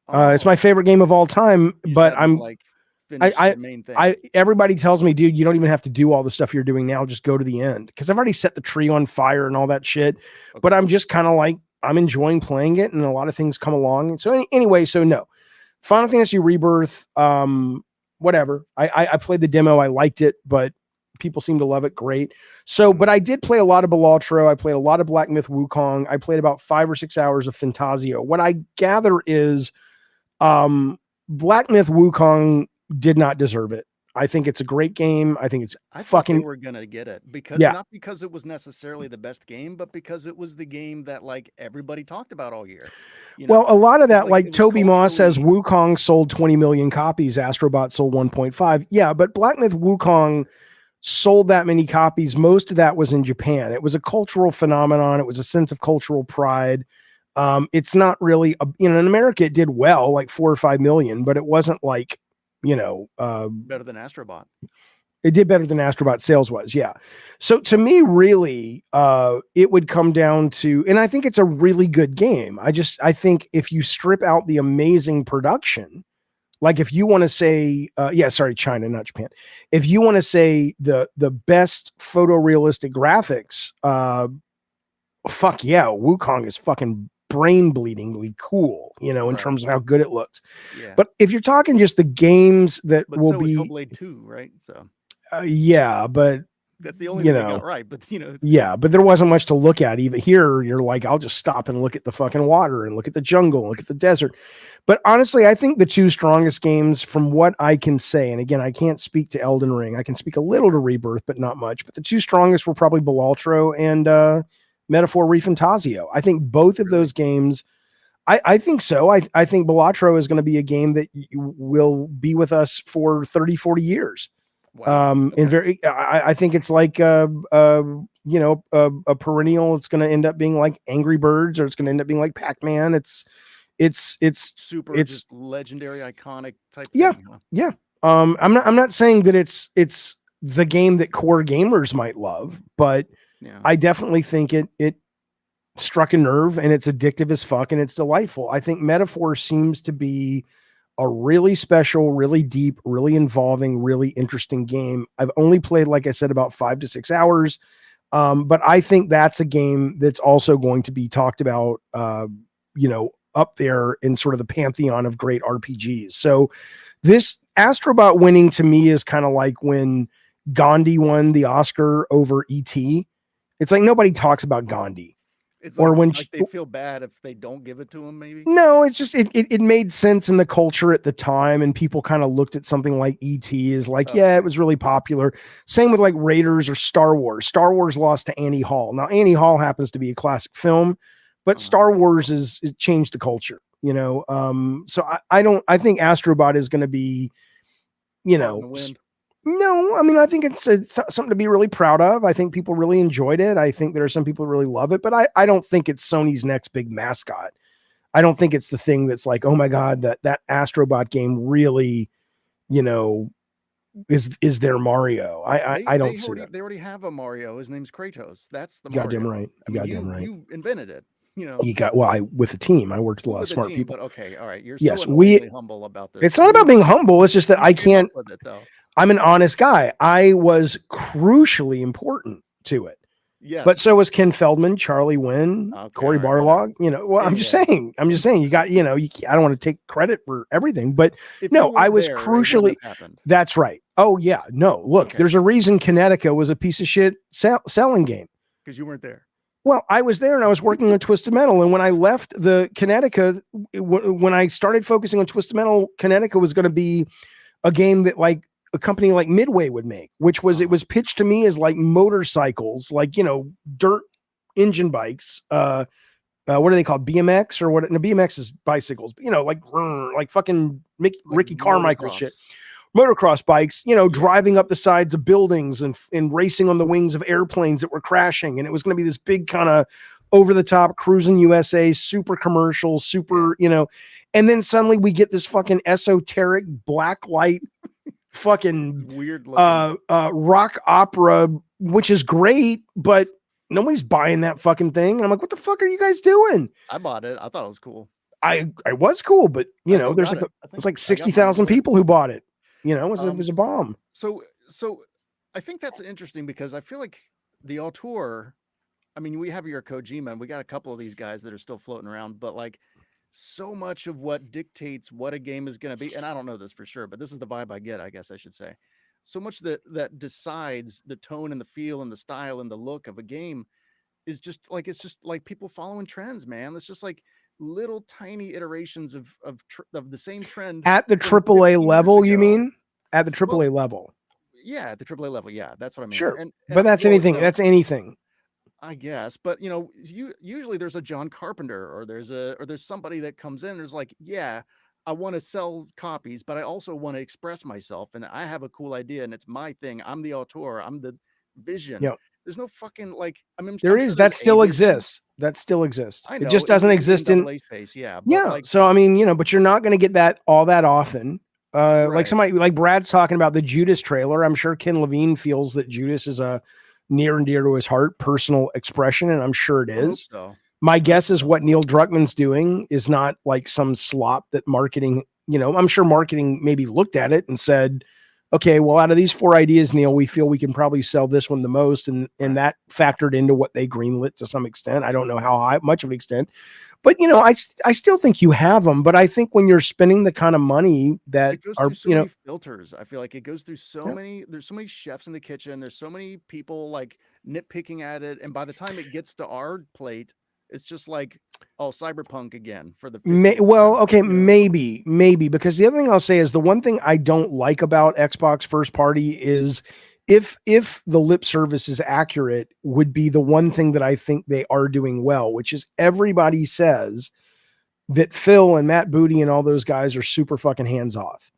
It's my favorite game of all time, but I'm like the main thing. Everybody tells me, dude, you don't even have to do all the stuff you're doing now. Just go to the end. Cause I've already set the tree on fire and all that shit, but I'm just kind of like, I'm enjoying playing it and a lot of things come along. And so anyway, so no Final Fantasy Rebirth, whatever. I played the demo. I liked it, but people seem to love it. Great. So, but I did play a lot of Balatro. I played a lot of Black Myth Wukong. I played about 5 or 6 hours of Fantasio. What I gather is, Black Myth Wukong did not deserve it. I think it's a great game. I think it's fucking. We're gonna get it not because it was necessarily the best game, but because it was the game that like everybody talked about all year. Well, a lot of that, like Toby Moss says, Wukong sold 20 million copies. Astrobot sold 1.5. Yeah, but Black Myth Wukong sold that many copies. Most of that was in Japan. It was a cultural phenomenon. It was a sense of cultural pride. It's not really, in America, it did well, like 4 or 5 million, but it wasn't like, better than Astrobot. It did better than Astrobot sales was. Yeah. So to me, really, it would come down to, and I think it's a really good game. I think if you strip out the amazing production, like if you want to say, China, not Japan. If you want to say the best photorealistic graphics, fuck yeah, Wukong is fucking brain bleedingly cool, in terms of how good it looks. Yeah. But if you're talking just the games that will so be Hellblade 2, right? So but that's the only thing I got right. But but there wasn't much to look at. Even here, you're like, I'll just stop and look at the fucking water and look at the jungle and look at the desert. But honestly, I think the 2 strongest games from what I can say, and again, I can't speak to Elden Ring. I can speak a little to Rebirth, but not much. But the 2 strongest were probably Balatro and Metaphor Refantasio. I think both of those games, I think so. I think Balatro is going to be a game that will be with us for 30, 40 years. Wow. And I think it's like, a perennial. It's going to end up being like Angry Birds, or it's going to end up being like Pac-Man. It's super, just legendary, iconic type thing. Huh? Yeah. I'm not saying that it's the game that core gamers might love, but I definitely think it struck a nerve, and it's addictive as fuck, and it's delightful. I think Metaphor seems to be a really special, really deep, really involving, really interesting game. I've only played, like I said, about 5 to 6 hours. But I think that's a game that's also going to be talked about, up there in sort of the pantheon of great RPGs. So this Astrobot winning to me is kind of like when Gandhi won the Oscar over E.T. It's like nobody talks about Gandhi. It's or like, when like they feel bad if they don't give it to him, maybe. No, it's just it made sense in the culture at the time, and people kind of looked at something like E.T. as like, yeah, it was really popular. Same with like Raiders or Star Wars. Star Wars lost to Annie Hall. Now Annie Hall happens to be a classic film, but Star Wars it changed the culture, So I think Astrobot is going to be, No, I mean, I think it's something to be really proud of. I think people really enjoyed it. I think there are some people who really love it, but I don't think it's Sony's next big mascot. I don't think it's the thing that's like, oh my God, that Astrobot game really, is their Mario. I don't see that. They already have a Mario. His name's Kratos. That's the Goddamn Mario. right. I mean, you invented it. With a team. I worked with a lot of smart team, people. But okay, all right. You're yes, so annoyingly humble about this. It's not about being humble. It's just that I can't. With it, though. I'm an honest guy. I was crucially important to it. Yes. But so was Ken Feldman, Charlie Wynn, Corey Barlog. I'm just saying. You got. I don't want to take credit for everything, but I was crucially. That's right. Oh yeah, no. Look, there's a reason Connecticut was a piece of shit selling game. Because you weren't there. Well, I was there and I was working on Twisted Metal. And when I left the Connecticut, when I started focusing on Twisted Metal, Connecticut was going to be a game that like a company like Midway would make, which was, it was pitched to me as like motorcycles, like, dirt engine bikes. What are they called? BMX or what? No, BMX is bicycles, but, like fucking Ricky Carmichael shit. Motocross bikes, driving up the sides of buildings and racing on the wings of airplanes that were crashing. And it was going to be this big kind of over the top Cruising USA, super commercial, super, and then suddenly we get this fucking esoteric black light fucking weird rock opera, which is great, but nobody's buying that fucking thing. And I'm like, what the fuck are you guys doing? I bought it. I thought it was cool. I was cool, but there's like 60,000 people who bought it. It was a bomb. So I think that's interesting because I feel like the auteur, I mean, we have your Kojima and we got a couple of these guys that are still floating around, but like so much of what dictates what a game is going to be, and I don't know this for sure, but this is the vibe I get, I guess I should say. So much that decides the tone and the feel and the style and the look of a game is just like, it's just like people following trends, man. It's just like little tiny iterations of the same trend at the AAA level. You mean at the AAA level? Yeah, at the AAA level. Yeah, that's what I mean. Sure, but that's anything. That's anything, I guess. But usually there's a John Carpenter or there's somebody that comes in. There's like, yeah, I want to sell copies, but I also want to express myself, and I have a cool idea, and it's my thing. I'm the auteur. I'm the vision. Yep. There's no fucking like. I mean, there is that still exists. That still exists. I know, it just doesn't exist in space. Yeah. Yeah. Like, so I mean, but you're not going to get that all that often. Like somebody like Brad's talking about the Judas trailer. I'm sure Ken Levine feels that Judas is a near and dear to his heart personal expression, and I'm sure it is. My guess is what Neil Druckmann's doing is not like some slop that marketing. I'm sure marketing maybe looked at it and said, okay, well, out of these 4 ideas, Neil, we feel we can probably sell this one the most. And that factored into what they greenlit to some extent. I don't know how much of an extent, but I still think you have them. But I think when you're spending the kind of money that are, many filters, I feel like it goes through so many, there's so many chefs in the kitchen. There's so many people like nitpicking at it. And by the time it gets to our plate, it's just like, oh, Cyberpunk again for the maybe because the other thing I'll say is the one thing I don't like about Xbox first party is if the lip service is accurate, would be the one thing that I think they are doing well, which is everybody says that Phil and Matt Booty and all those guys are super fucking hands off.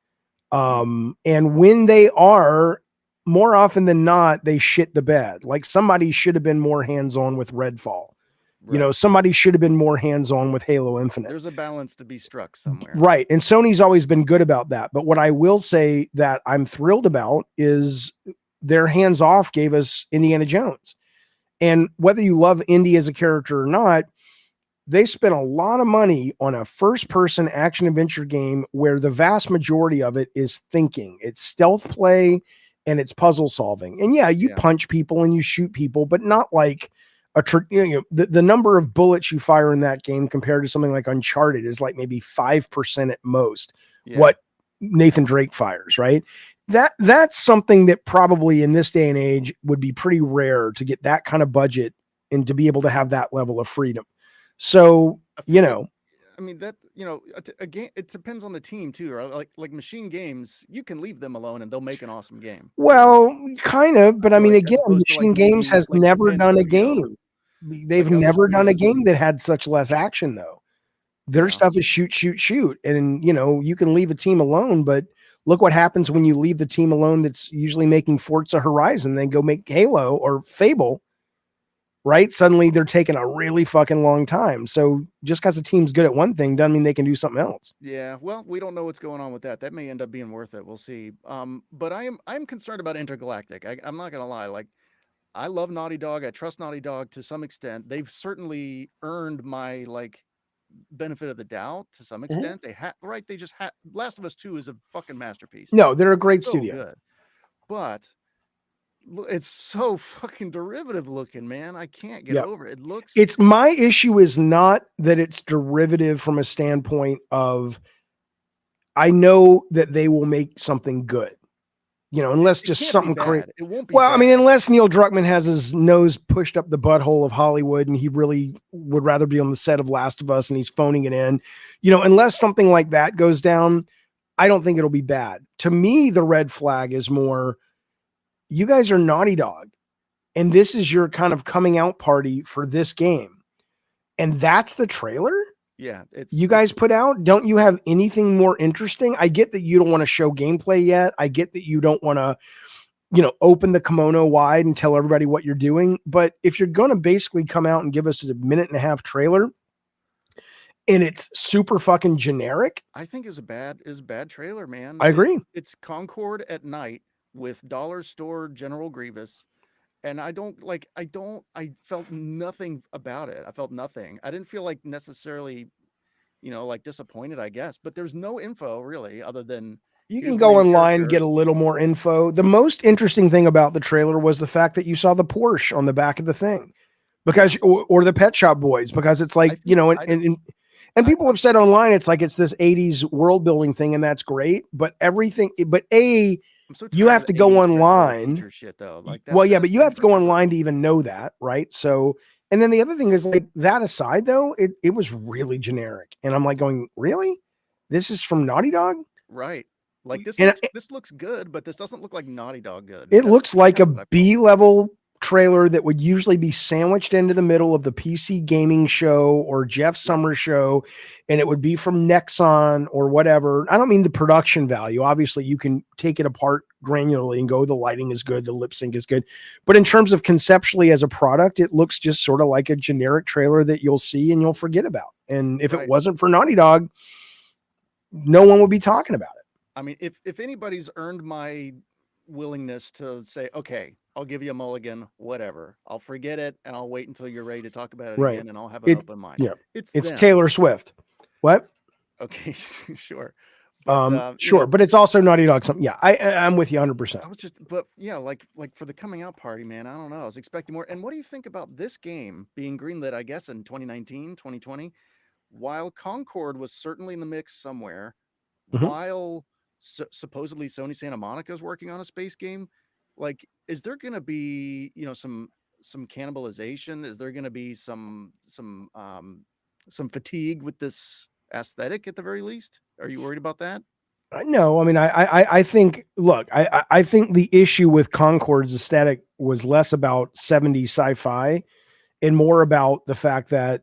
And when they are, more often than not, they shit the bed. Like somebody should have been more hands on with Redfall. Right. Somebody should have been more hands-on with Halo Infinite. There's a balance to be struck somewhere. Right. And Sony's always been good about that. But what I will say that I'm thrilled about is their hands-off gave us Indiana Jones. And whether you love Indy as a character or not, they spent a lot of money on a first-person action-adventure game where the vast majority of it is thinking. It's stealth play and it's puzzle solving. And yeah, you punch people and you shoot people, but not like the number of bullets you fire in that game compared to something like Uncharted is like maybe 5% at most. What Nathan Drake fires, right? That's something that probably in this day and age would be pretty rare to get that kind of budget and to be able to have that level of freedom. So, I mean, that, again, it depends on the team too, right? Like Machine Games, you can leave them alone and they'll make an awesome game. Well, kind of, but I mean, again, Machine Games has like never Japan done a Studio. game. They've never done a game that had such less action, though. Their stuff is shoot, shoot, shoot. And, you can leave a team alone, but look what happens when you leave the team alone that's usually making Forza Horizon, then go make Halo or Fable, right? Suddenly they're taking a really fucking long time. So just because a team's good at one thing doesn't mean they can do something else. Yeah, well, we don't know what's going on with that. That may end up being worth it. We'll see. But I'm concerned about Intergalactic. I'm not gonna lie. Like, I love Naughty Dog. I trust Naughty Dog to some extent. They've certainly earned my benefit of the doubt to some extent. They they just Last of Us 2 is a fucking masterpiece. No, they're a great so studio. Good. But it's so fucking derivative looking, man. I can't get over it. It's my issue is not that it's derivative from a standpoint of I know that they will make something good. Unless just something crazy. It won't be well, bad. I mean, unless Neil Druckmann has his nose pushed up the butthole of Hollywood and he really would rather be on the set of Last of Us and he's phoning it in, unless something like that goes down, I don't think it'll be bad. To me, the red flag is more, you guys are Naughty Dog and this is your kind of coming out party for this game. And that's the trailer? Yeah, you guys put out. Don't you have anything more interesting? I get that you don't want to show gameplay yet. I get that you don't want to, open the kimono wide and tell everybody what you're doing. But if you're going to basically come out and give us a 1.5-minute trailer and it's super fucking generic, I think is a bad trailer, man. I agree. It's Concord at night with dollar store General Grievous. And I felt nothing about it. I felt nothing. I didn't feel like necessarily, disappointed, I guess, but there's no info really other than you can go online and get a little more info. The most interesting thing about the trailer was the fact that you saw the Porsche on the back of the thing because, or the Pet Shop Boys, because it's like, and people have said online, it's like, it's this 80s world building thing. And that's great. But you have to go online. Shit, though. But you have to go online to even know that, right? So, and then the other thing is that aside, though, it was really generic, and I'm like going, really? This is from Naughty Dog, right? This looks good, but this doesn't look like Naughty Dog good. It looks like a B-level trailer that would usually be sandwiched into the middle of the PC gaming show or Jeff Summers show, and it would be from Nexon or whatever. I don't mean the production value. Obviously, you can take it apart granularly and go, the lighting is good, the lip sync is good. But in terms of conceptually as a product, it looks just sort of like a generic trailer that you'll see and you'll forget about. And if it wasn't for Naughty Dog, no one would be talking about it. I mean, if anybody's earned my willingness to say, okay, I'll give you a mulligan, whatever. I'll forget it and I'll wait until you're ready to talk about it again, and I'll have an open mind. Yeah, it's them. Taylor Swift. What? Okay, sure. But but it's also Naughty Dog. Something. Yeah, I'm with you 100%. I was like for the coming out party, man. I don't know. I was expecting more. And what do you think about this game being greenlit? I guess in 2019, 2020, while Concord was certainly in the mix somewhere, while supposedly Sony Santa Monica is working on a space game. Like, is there going to be, some cannibalization? Is there going to be some fatigue with this aesthetic at the very least? Are you worried about that? No, I mean, I think, look, I think the issue with Concord's aesthetic was less about 70s sci-fi and more about the fact that,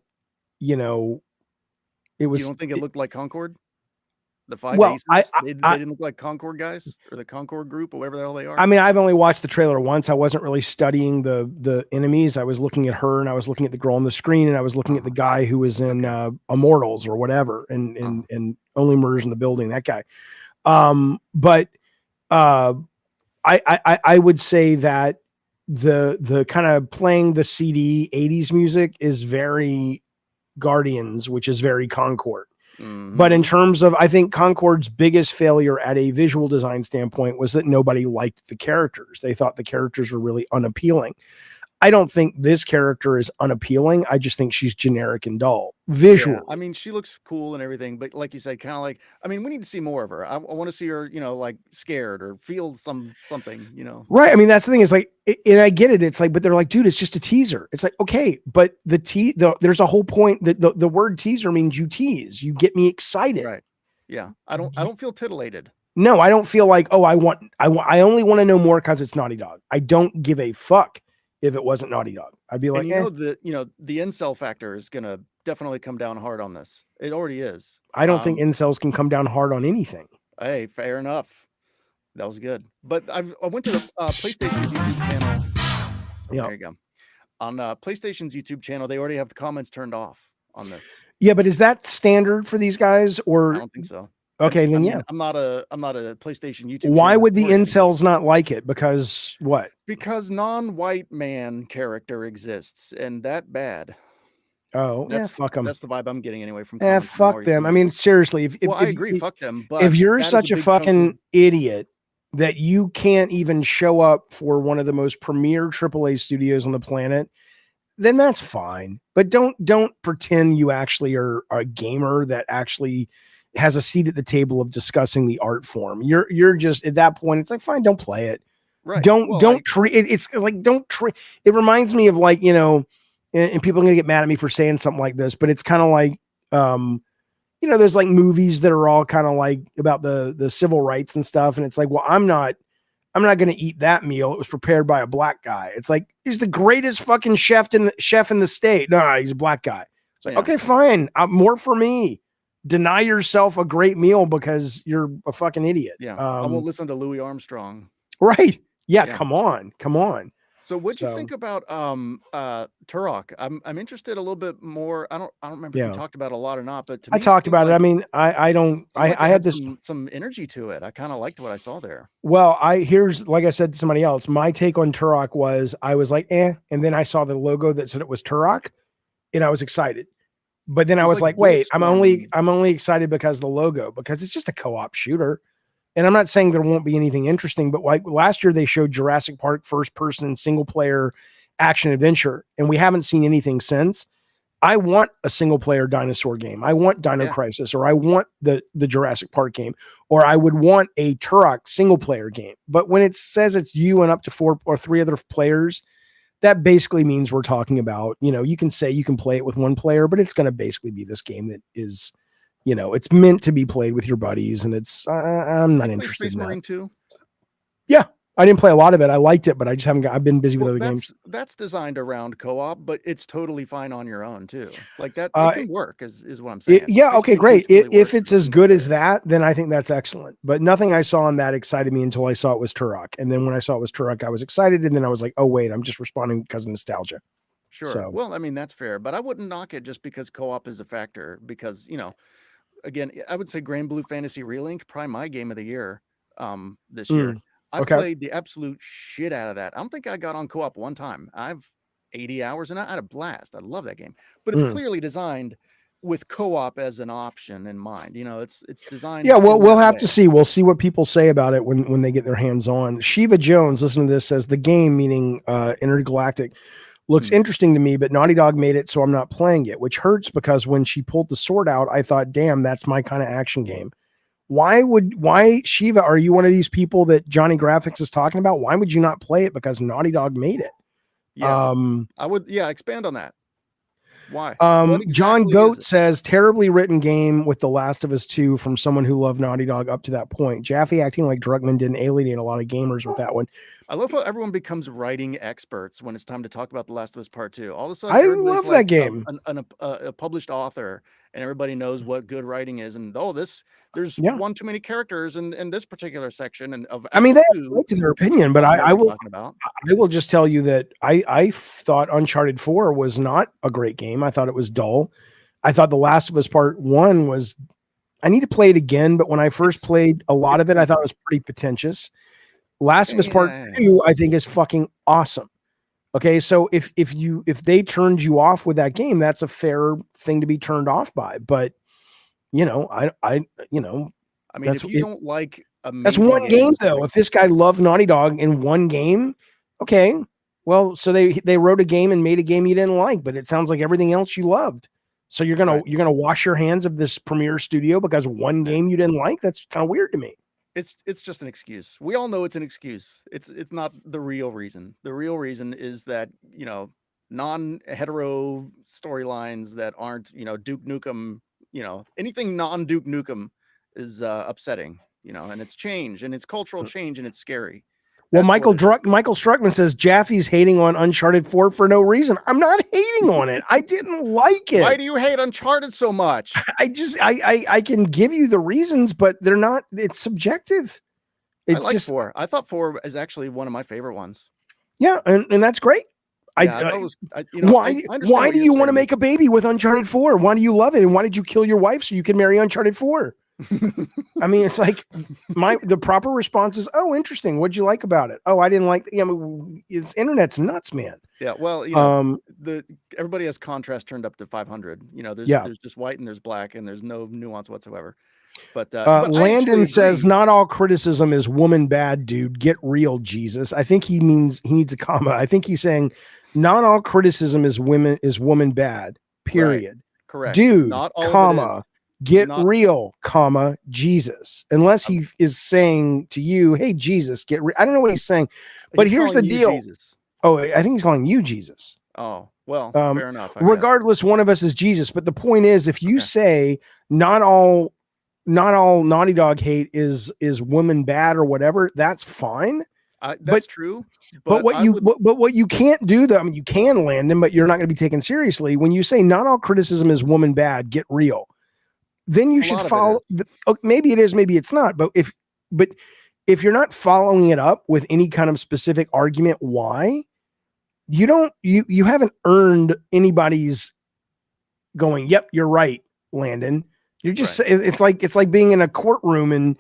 it was. You don't think it looked like Concord? The five aces, they didn't look like Concord guys or the Concord group or whatever the hell they are. I mean, I've only watched the trailer once. I wasn't really studying the enemies. I was looking at her and I was looking at the girl on the screen and I was looking at the guy who was in Immortals or whatever and Only Murders in the Building, that guy. But I would say that the kind of playing the CD 80s music is very Guardians, which is very Concord. Mhm. But in terms of, I think Concord's biggest failure at a visual design standpoint was that nobody liked the characters. They thought the characters were really unappealing. I don't think this character is unappealing. I just think she's generic and dull visually. Yeah, I mean, she looks cool and everything, but like you said, kind of like, I mean, we need to see more of her. I want to see her, you know, like scared or feel something, you know. Right. I mean, that's the thing is like, and I get it. It's like, but they're like, dude, it's just a teaser. It's like, okay, but there's a whole point that the word teaser means you tease, you get me excited. Right. Yeah. I don't feel titillated. No, I don't feel like, oh, I only want to know more because it's Naughty Dog. I don't give a fuck if it wasn't Naughty Dog. I'd be like, and the incel factor is gonna definitely come down hard on this. It already is. I don't think incels can come down hard on anything. Hey, fair enough. That was good. But I went to the PlayStation YouTube channel. Yeah. There you go. On PlayStation's YouTube channel, they already have the comments turned off on this. Yeah, but is that standard for these guys, or I don't think so. Okay, then yeah. I'm not a PlayStation YouTube. Why would the channel incels not like it? Because what? Because non-white man character exists, and that bad. Oh, yeah, fuck them. That's the vibe I'm getting anyway from. Yeah, fuck them. I mean, seriously, if I agree, fuck them. But if you're that is such a big fucking chunk idiot that you can't even show up for one of the most premier AAA studios on the planet, then that's fine. But don't pretend you actually are a gamer that actually has a seat at the table of discussing the art form. You're just at that point. It's like, fine, don't play it. Right. Don't treat it. It's like, don't treat. It reminds me of like, you know, and people are gonna get mad at me for saying something like this, but it's kind of like, you know, there's like movies that are all kind of like about the civil rights and stuff, and it's like, well, I'm not gonna eat that meal. It was prepared by a black guy. It's like, he's the greatest fucking chef in the state. No, he's a black guy. It's like, okay, fine, more for me. Deny yourself a great meal because you're a fucking idiot. Yeah, I won't listen to Louis Armstrong. Right. Yeah. Come on. So what'd you think about Turok? I'm interested a little bit more. I don't remember if you talked about it a lot or not, but to me, I talked about it. I mean, I had this some energy to it. I kind of liked what I saw there. Well, here's, like I said to somebody else, my take on Turok was, I was like, and then I saw the logo that said it was Turok, and I was excited. But then I was like, wait, I'm only excited because of the logo, because it's just a co-op shooter. And I'm not saying there won't be anything interesting, but like last year they showed Jurassic Park first person single player action adventure, and we haven't seen anything since. I want a single player dinosaur game. I want Dino Crisis, or I want the Jurassic Park game, or I would want a Turok single player game. But when it says it's you and up to 4 or 3 other players, that basically means we're talking about, you know, you can say you can play it with one player, but it's going to basically be this game that is, you know, it's meant to be played with your buddies, and it's, I'm not interested Space in that. Marine 2? Yeah, I didn't play a lot of it. I liked it, but I just haven't I've been busy with other games. That's designed around co-op, but it's totally fine on your own too. Like that it can work is what I'm saying. Okay, great. If it's as good as that, then I think that's excellent. But nothing I saw on that excited me until I saw it was Turok. And then when I saw it was Turok, I was excited. And then I was like, oh, wait, I'm just responding because of nostalgia. Sure. So, well, I mean, that's fair, but I wouldn't knock it just because co-op is a factor, because, you know, again, I would say Grand Blue Fantasy Relink, probably my game of the year this year. I played the absolute shit out of that. I don't think I got on co-op one time. I've 80 hours and I had a blast. I love that game, but it's clearly designed with co-op as an option in mind. You know, it's designed. Yeah, well, we'll have to see. We'll see what people say about it when they get their hands on. Shiva Jones, listen to this, says the game, meaning Intergalactic, looks interesting to me, but Naughty Dog made it so I'm not playing it, which hurts because when she pulled the sword out, I thought, damn, that's my kind of action game. Why Shiva, are you one of these people that Johnny Graphics is talking about? Why would you not play it? Because Naughty Dog made it. Yeah, I would. Yeah, expand on that. Why? John Goat says terribly written game with The Last of Us 2 from someone who loved Naughty Dog up to that point. Jaffe acting like Druckmann didn't alienate a lot of gamers with that one. I love how everyone becomes writing experts when it's time to talk about The Last of Us Part 2. All of a sudden, I love that game. A published author, and everybody knows what good writing is. And there's one too many characters in this particular section. And I mean, they have right to their opinion, but I will just tell you that I thought Uncharted 4 was not a great game. I thought it was dull. I thought The Last of Us Part 1 was. I need to play it again, but when I first played a lot of it, I thought it was pretty pretentious. Last of Us Part 2, I think, is fucking awesome. Okay, so if they turned you off with that game, that's a fair thing to be turned off by. But you know, I mean, if you don't like that's amazing one game games, though. like, If this guy loved Naughty Dog in one game, okay, well, so they wrote a game and made a game you didn't like, but it sounds like everything else you loved. So you're gonna wash your hands of this premier studio because one game you didn't like? That's kind of weird to me. It's just an excuse. We all know it's an excuse. It's not the real reason. The real reason is that, you know, non-hetero storylines that aren't, you know, Duke Nukem, you know, anything non-Duke Nukem is upsetting, you know, and it's change and it's cultural change and it's scary. Well, Michael Struckman says Jaffe's hating on Uncharted 4 for no reason. I'm not hating on it. I didn't like it. Why do you hate Uncharted so much? I can give you the reasons, but they're not. It's subjective. I like 4. I thought 4 is actually one of my favorite ones. Yeah, and that's great. Why do you want to make a baby with Uncharted 4? Why do you love it? And why did you kill your wife so you can marry Uncharted 4? I mean, it's like the proper response is, oh, interesting. What'd you like about it? Oh, I didn't like. I mean, it's internet's nuts, man. Yeah, well, you know, everybody has contrast turned up to 500. You know, there's just white and there's black and there's no nuance whatsoever. But Landon says not all criticism is woman bad, dude. Get real, Jesus. I think he needs a comma. I think he's saying not all criticism is woman bad. Period. Right. Correct. Dude, not all comma. Get real, comma, Jesus. Unless he is saying to you, hey, Jesus, get real. I don't know what he's saying, but here's the deal. Jesus. Oh, I think he's calling you Jesus. Oh, well, fair enough. Regardless, one of us is Jesus. But the point is, if you say not all Naughty Dog hate is woman bad or whatever, that's fine. That's true. But what you can't do though, I mean, you can Landon, but you're not going to be taken seriously. When you say not all criticism is woman bad, get real. Then you should follow. Maybe it is, maybe it's not. But if you're not following it up with any kind of specific argument, why you haven't earned anybody's going, yep, you're right, Landon. You're just it's like being in a courtroom and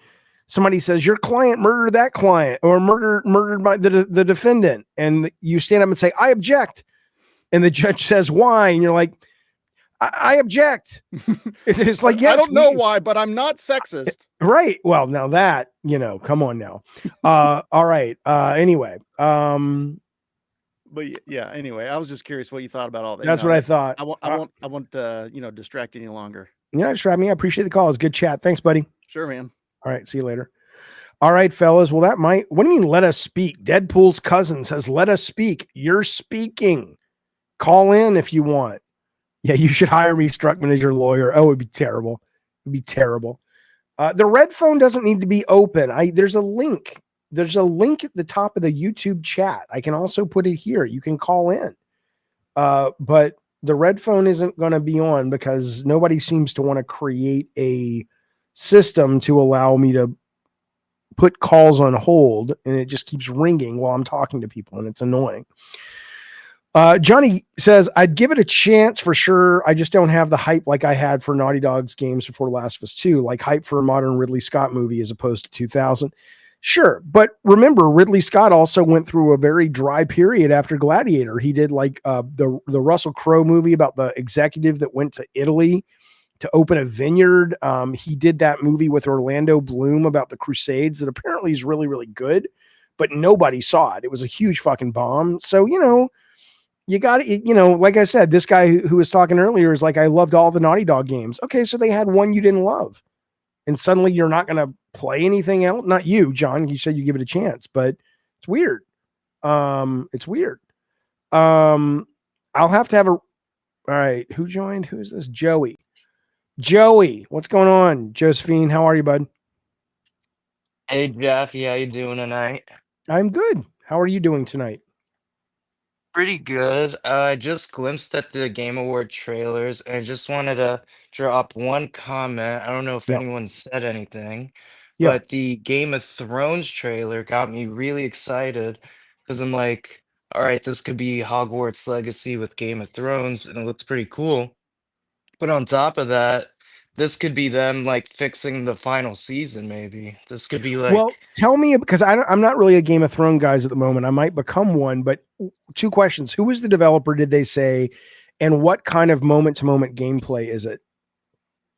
somebody says your client murdered that client or murdered by the defendant, and you stand up and say, I object, and the judge says why, and you're like, I object. It's like, yes, I don't know why, but I'm not sexist. Right. Well, now that, you know, come on now. All right. Anyway. But yeah, anyway, I was just curious what you thought about all that. That's what I thought. I won't distract any longer. You're not distracting me. I appreciate the call. It's good chat. Thanks, buddy. Sure, man. All right. See you later. All right, fellas. Well, what do you mean let us speak? Deadpool's cousin says, let us speak. You're speaking. Call in if you want. Yeah, you should hire me, Struckman, as your lawyer. Oh, it'd be terrible. It'd be terrible. The red phone doesn't need to be open. There's a link. There's a link at the top of the YouTube chat. I can also put it here. You can call in. But the red phone isn't going to be on because nobody seems to want to create a system to allow me to put calls on hold, and it just keeps ringing while I'm talking to people, and it's annoying. Johnny says, I'd give it a chance for sure. I just don't have the hype like I had for Naughty Dog's games before Last of Us 2, like hype for a modern Ridley Scott movie as opposed to 2000. Sure. But remember, Ridley Scott also went through a very dry period after Gladiator. He did like the Russell Crowe movie about the executive that went to Italy to open a vineyard. He did that movie with Orlando Bloom about the Crusades that apparently is really, really good, but nobody saw it. It was a huge fucking bomb. So, you know, you got to, you know, like I said, this guy who was talking earlier is like, I loved all the Naughty Dog games. Okay, so they had one you didn't love. And suddenly you're not going to play anything else. Not you, John. You said you give it a chance, but it's weird. It's weird. I'll have to have all right. Who joined? Who's this? Joey. Joey, what's going on? Josephine, how are you, bud? Hey, Jeffy, how you doing tonight? I'm good. How are you doing tonight? Pretty good. I just glimpsed at the Game Award trailers, and I just wanted to drop one comment. I don't know if anyone said anything, but the Game of Thrones trailer got me really excited because I'm like, all right, this could be Hogwarts Legacy with Game of Thrones, and it looks pretty cool. But on top of that, this could be them like fixing the final season. Maybe this could be Well, like. tell me, because I'm not really a Game of Thrones guys at the moment. I might become one, but 2 questions. Who was the developer, did they say? And what kind of moment-to-moment gameplay is it?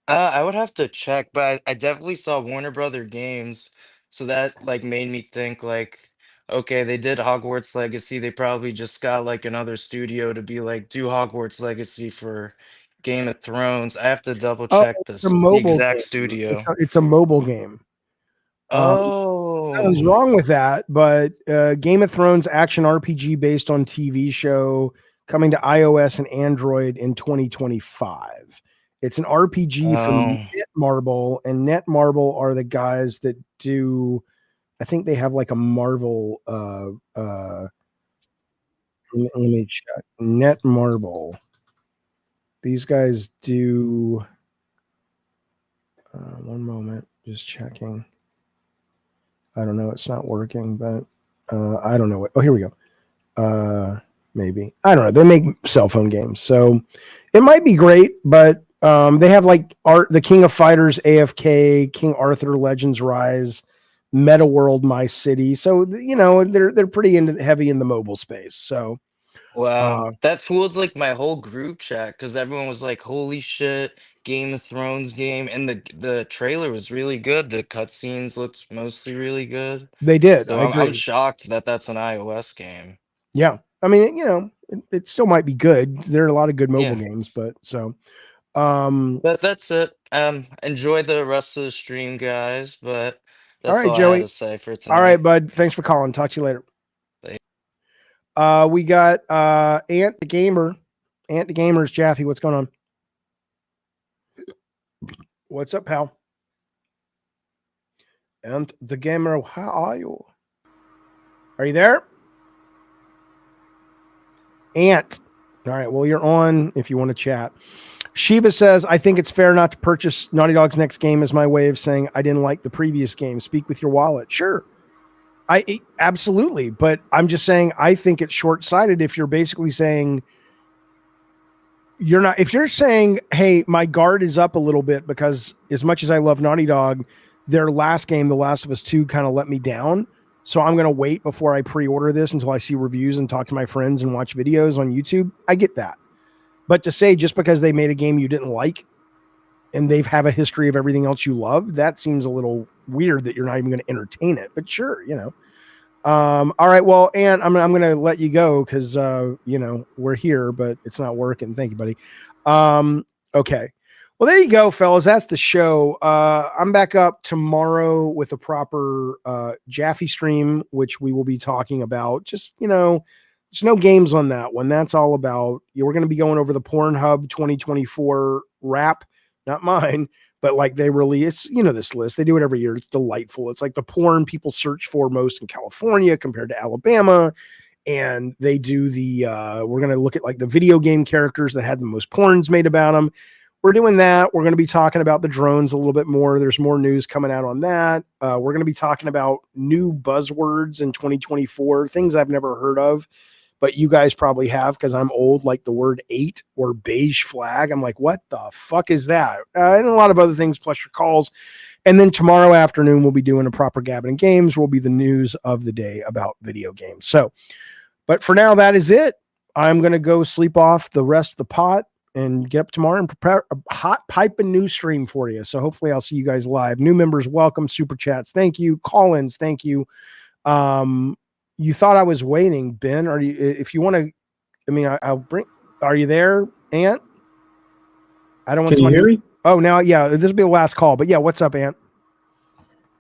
I would have to check, but I definitely saw Warner Brother Games, so that like made me think like, okay, they did Hogwarts Legacy. They probably just got like another studio to be like do Hogwarts Legacy for Game of Thrones. I have to double Oh, check it's a the mobile exact game. studio. It's a mobile game. Nothing's Oh, wrong with that, but Game of Thrones action RPG based on TV show coming to iOS and Android in 2025. It's an RPG from oh, Netmarble, and Netmarble are the guys that do. I think they have like a Marvel. Let me check. Netmarble. These guys do. One moment, just checking. I don't know. It's not working, but I don't know what. Oh, here we go. Maybe. I don't know. They make cell phone games, so it might be great, but they have like the King of Fighters, AFK, King Arthur, Legends Rise, Meta World, My City. So they're pretty heavy in the mobile space. So wow. That fooled like my whole group chat because everyone was like, "Holy shit, Game of Thrones game!" And the trailer was really good. The cutscenes looked mostly really good. they did. So I I'm agree. shocked that that's an iOS game. Yeah. I mean, it still might be good. There are a lot of good mobile Yeah. games, but so But that's it. Enjoy the rest of the stream, guys. But all that's right, all I had Joey. to say for All right, tonight. bud. Thanks for calling. Talk to you later. Bye. We got Ant the Gamer. Ant the Gamer's Jaffe. What's going on? What's up, pal? Ant the Gamer, how are you? Are you there? Ant. All right. Well, you're on if you want to chat. Shiva says, I think it's fair not to purchase Naughty Dog's next game as my way of saying I didn't like the previous game. Speak with your wallet. Sure. Absolutely. But I'm just saying, I think it's short-sighted if you're basically saying if you're saying, hey, my guard is up a little bit because as much as I love Naughty Dog, their last game, The Last of Us 2, kind of let me down. So I'm going to wait before I pre-order this until I see reviews and talk to my friends and watch videos on YouTube. I get that. But to say just because they made a game you didn't like and they have a history of everything else you love, that seems a little weird that you're not even going to entertain it. But sure, all right, well, Ant, I'm going to let you go because we're here, but it's not working. Thank you, buddy. Okay. Well, there you go, fellas. That's the show. I'm back up tomorrow with a proper Jaffe stream, which we will be talking about. Just, there's no games on that one. That's all about, we're going to be going over the Pornhub 2024 wrap, not mine, but like they release, this list. They do it every year. It's delightful. It's like the porn people search for most in California compared to Alabama. And they do we're going to look at like the video game characters that had the most porns made about them. We're doing that. We're going to be talking about the drones a little bit more. There's more news coming out on that. We're going to be talking about new buzzwords in 2024, things I've never heard of, but you guys probably have because I'm old, like the word 8 or beige flag. I'm like, what the fuck is that? And a lot of other things, plus your calls. And then tomorrow afternoon, we'll be doing a proper Gabbing Games. Will be the news of the day about video games. So, but for now, that is it. I'm going to go sleep off the rest of the pot and get up tomorrow and prepare a hot piping new stream for you. So hopefully I'll see you guys live. New members, welcome. Super chats, thank you. Call-ins, thank you. You thought I was waiting, Ben? Are you? If you want to, I mean, I'll bring. Are you there, Ant? I don't want. Can you hear me? Oh, now, yeah. This will be the last call. But yeah, what's up, Ant?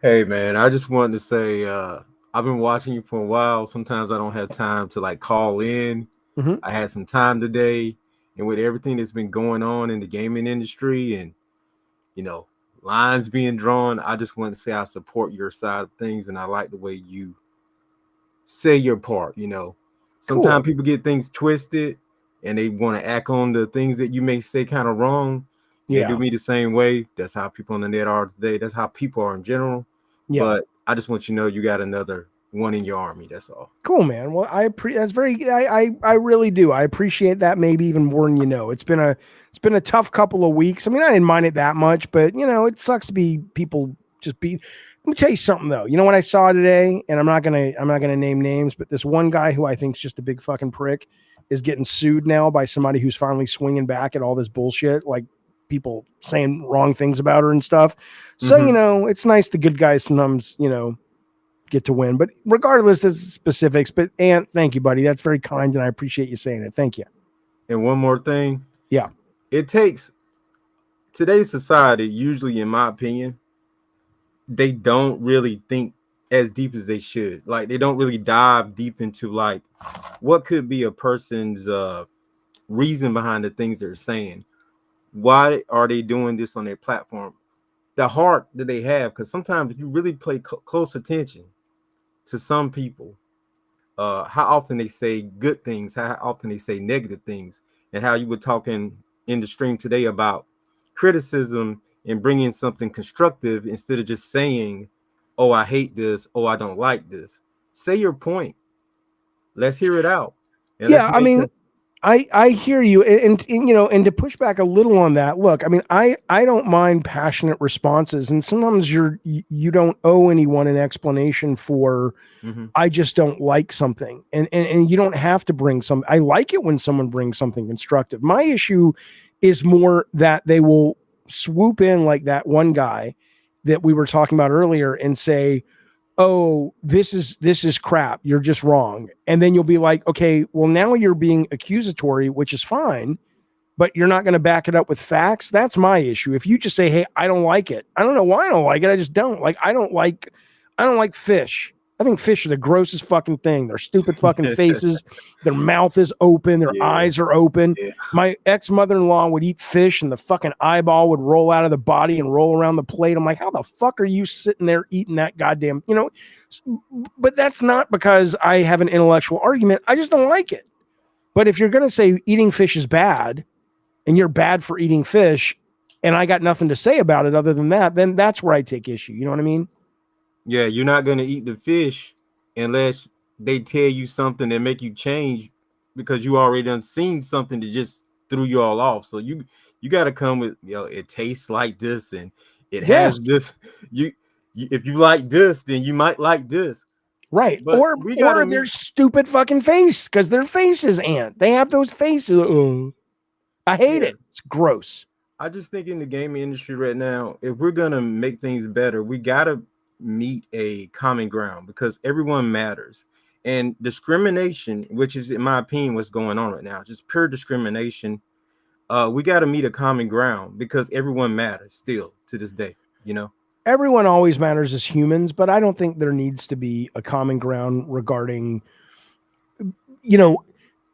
Hey, man. I just wanted to say I've been watching you for a while. Sometimes I don't have time to like call in. Mm-hmm. I had some time today. And with everything that's been going on in the gaming industry and, lines being drawn, I just want to say I support your side of things. And I like the way you say your part, Sometimes people get things twisted and they want to act on the things that you may say kind of wrong. Yeah. They do me the same way. That's how people on the net are today. That's how people are in general. Yeah. But I just want you to know you got another one in your army. That's all. Cool, man. Well, that's very. I really do. I appreciate that. Maybe even more than you know. It's been a tough couple of weeks. I mean, I didn't mind it that much, but it sucks to be people just be. Let me tell you something though. You know what I saw today, and I'm not gonna name names, but this one guy who I think is just a big fucking prick is getting sued now by somebody who's finally swinging back at all this bullshit, like people saying wrong things about her and stuff. So it's nice the good guys sometimes get to win, but regardless of specifics. But Ant, thank you, buddy. That's very kind, and I appreciate you saying it. Thank you. And one more thing. Yeah. It takes today's society, usually in my opinion, they don't really think as deep as they should. Like they don't really dive deep into like what could be a person's reason behind the things they're saying. Why are they doing this on their platform? The heart that they have, because sometimes if you really pay close attention to some people, how often they say good things, how often they say negative things, and how you were talking in the stream today about criticism and bringing something constructive instead of just saying, oh, I hate this, oh, I don't like this. Say your point. Let's hear it out. Yeah, I mean, I hear you, and and to push back a little on that. Look, I mean, I don't mind passionate responses, and sometimes you don't owe anyone an explanation for. I just don't like something, and you don't have to bring some. I like it when someone brings something constructive. My issue is more that they will swoop in like that one guy that we were talking about earlier and say, oh, this is crap. You're just wrong. And then you'll be like, okay, well, now you're being accusatory, which is fine, but you're not going to back it up with facts. That's my issue. If you just say, hey, I don't like it. I don't know why I don't like it. I just don't. Like, I don't like fish. I think fish are the grossest fucking thing. Their stupid fucking faces, their mouth is open, their eyes are open. Yeah. My ex-mother-in-law would eat fish and the fucking eyeball would roll out of the body and roll around the plate. I'm like, how the fuck are you sitting there eating that goddamn, but that's not because I have an intellectual argument. I just don't like it. But if you're going to say eating fish is bad and you're bad for eating fish and I got nothing to say about it other than that, then that's where I take issue. You know what I mean? Yeah, you're not going to eat the fish unless they tell you something that make you change because you already done seen something that just threw you all off. So you got to come with, it tastes like this and it has this. If you like this, then you might like this. Right. But or their stupid fucking face, because their faces, Ant. They have those faces. I hate it. It's gross. I just think in the gaming industry right now, if we're going to make things better, we got to meet a common ground because everyone matters. And discrimination, which is in my opinion what's going on right now, just pure discrimination, we got to meet a common ground because everyone matters still to this day. Everyone always matters as humans, but I don't think there needs to be a common ground regarding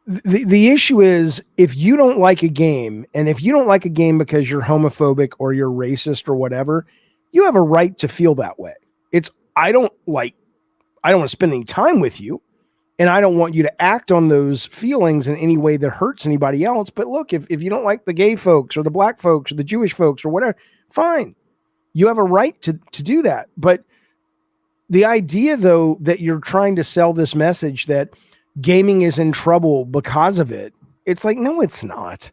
the issue is if you don't like a game, and if you don't like a game because you're homophobic or you're racist or whatever, you have a right to feel that way. I don't want to spend any time with you, and I don't want you to act on those feelings in any way that hurts anybody else. But look, if you don't like the gay folks or the black folks or the Jewish folks or whatever, fine. You have a right to do that. But the idea, though, that you're trying to sell this message that gaming is in trouble because of it, it's like, no, it's not.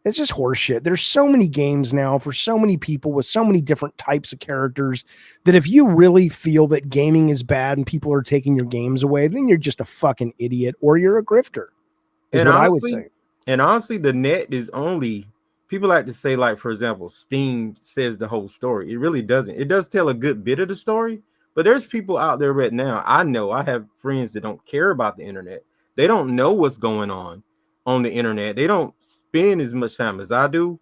It's just horseshit. There's so many games now for so many people with so many different types of characters that if you really feel that gaming is bad and people are taking your games away, then you're just a fucking idiot or you're a grifter. Is what I would say. And honestly, the net is only, people like to say, like, for example, Steam says the whole story. It really doesn't. It does tell a good bit of the story, but there's people out there right now. I know I have friends that don't care about the internet. They don't know what's going on the internet. They don't spend as much time as I do.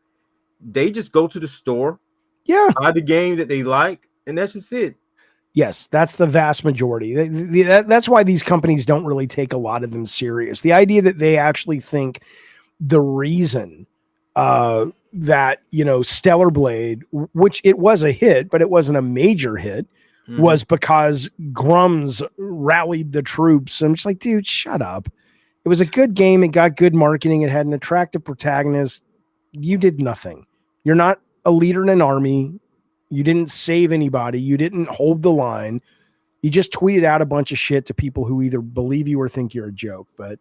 They just go to the store, buy the game that they like, and that's just it. Yes, that's the vast majority. That's why these companies don't really take a lot of them serious. The idea that they actually think the reason that, Stellar Blade, which it was a hit, but it wasn't a major hit, was because Grums rallied the troops. I'm just like, dude, shut up. It was a good game. It got good marketing. It had an attractive protagonist. You did nothing. You're not a leader in an army. You didn't save anybody. You didn't hold the line. You just tweeted out a bunch of shit to people who either believe you or think you're a joke. But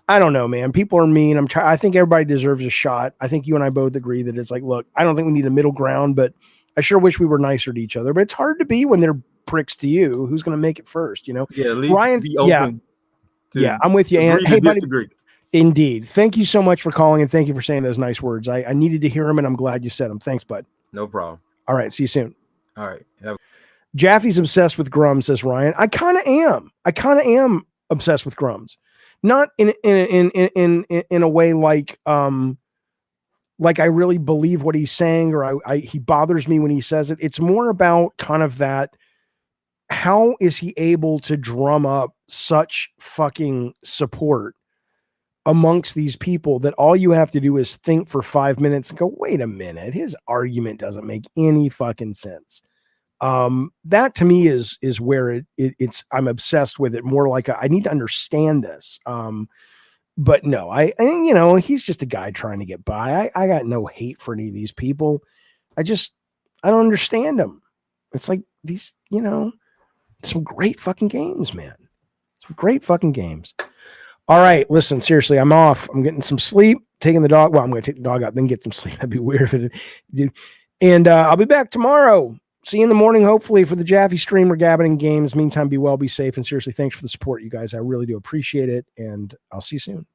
I don't know, man. People are mean. I think everybody deserves a shot. I think you and I both agree that it's like, look, I don't think we need a middle ground, but I sure wish we were nicer to each other. But it's hard to be when they're pricks to you. Who's going to make it first? You know? Yeah, at least Ryan's, be open. Yeah, I'm with you. And hey, buddy. Indeed. Thank you so much for calling, and thank you for saying those nice words. I needed to hear them, and I'm glad you said them. Thanks, bud. No problem. All right. See you soon. All right. Jaffe's obsessed with Grum, says Ryan. I kind of am. Obsessed with Grums. Not in a way like I really believe what he's saying, or he bothers me when he says it. It's more about kind of that. How is he able to drum up such fucking support amongst these people that all you have to do is think for 5 minutes and go, wait a minute, his argument doesn't make any fucking sense. That to me is where it's I'm obsessed with it more like I need to understand this. But no, I you know, he's just a guy trying to get by. I got no hate for any of these people. I don't understand them. It's like these, you know, some great fucking games, man. Some great fucking games. All right, listen, seriously, I'm off. I'm getting some sleep, taking the dog. Well, I'm going to take the dog out, then get some sleep. That'd be weird if it did. And I'll be back tomorrow. See you in the morning, hopefully, for the Jaffe stream or Gabbiting games. Meantime, be well, be safe, and seriously, thanks for the support, you guys. I really do appreciate it, and I'll see you soon.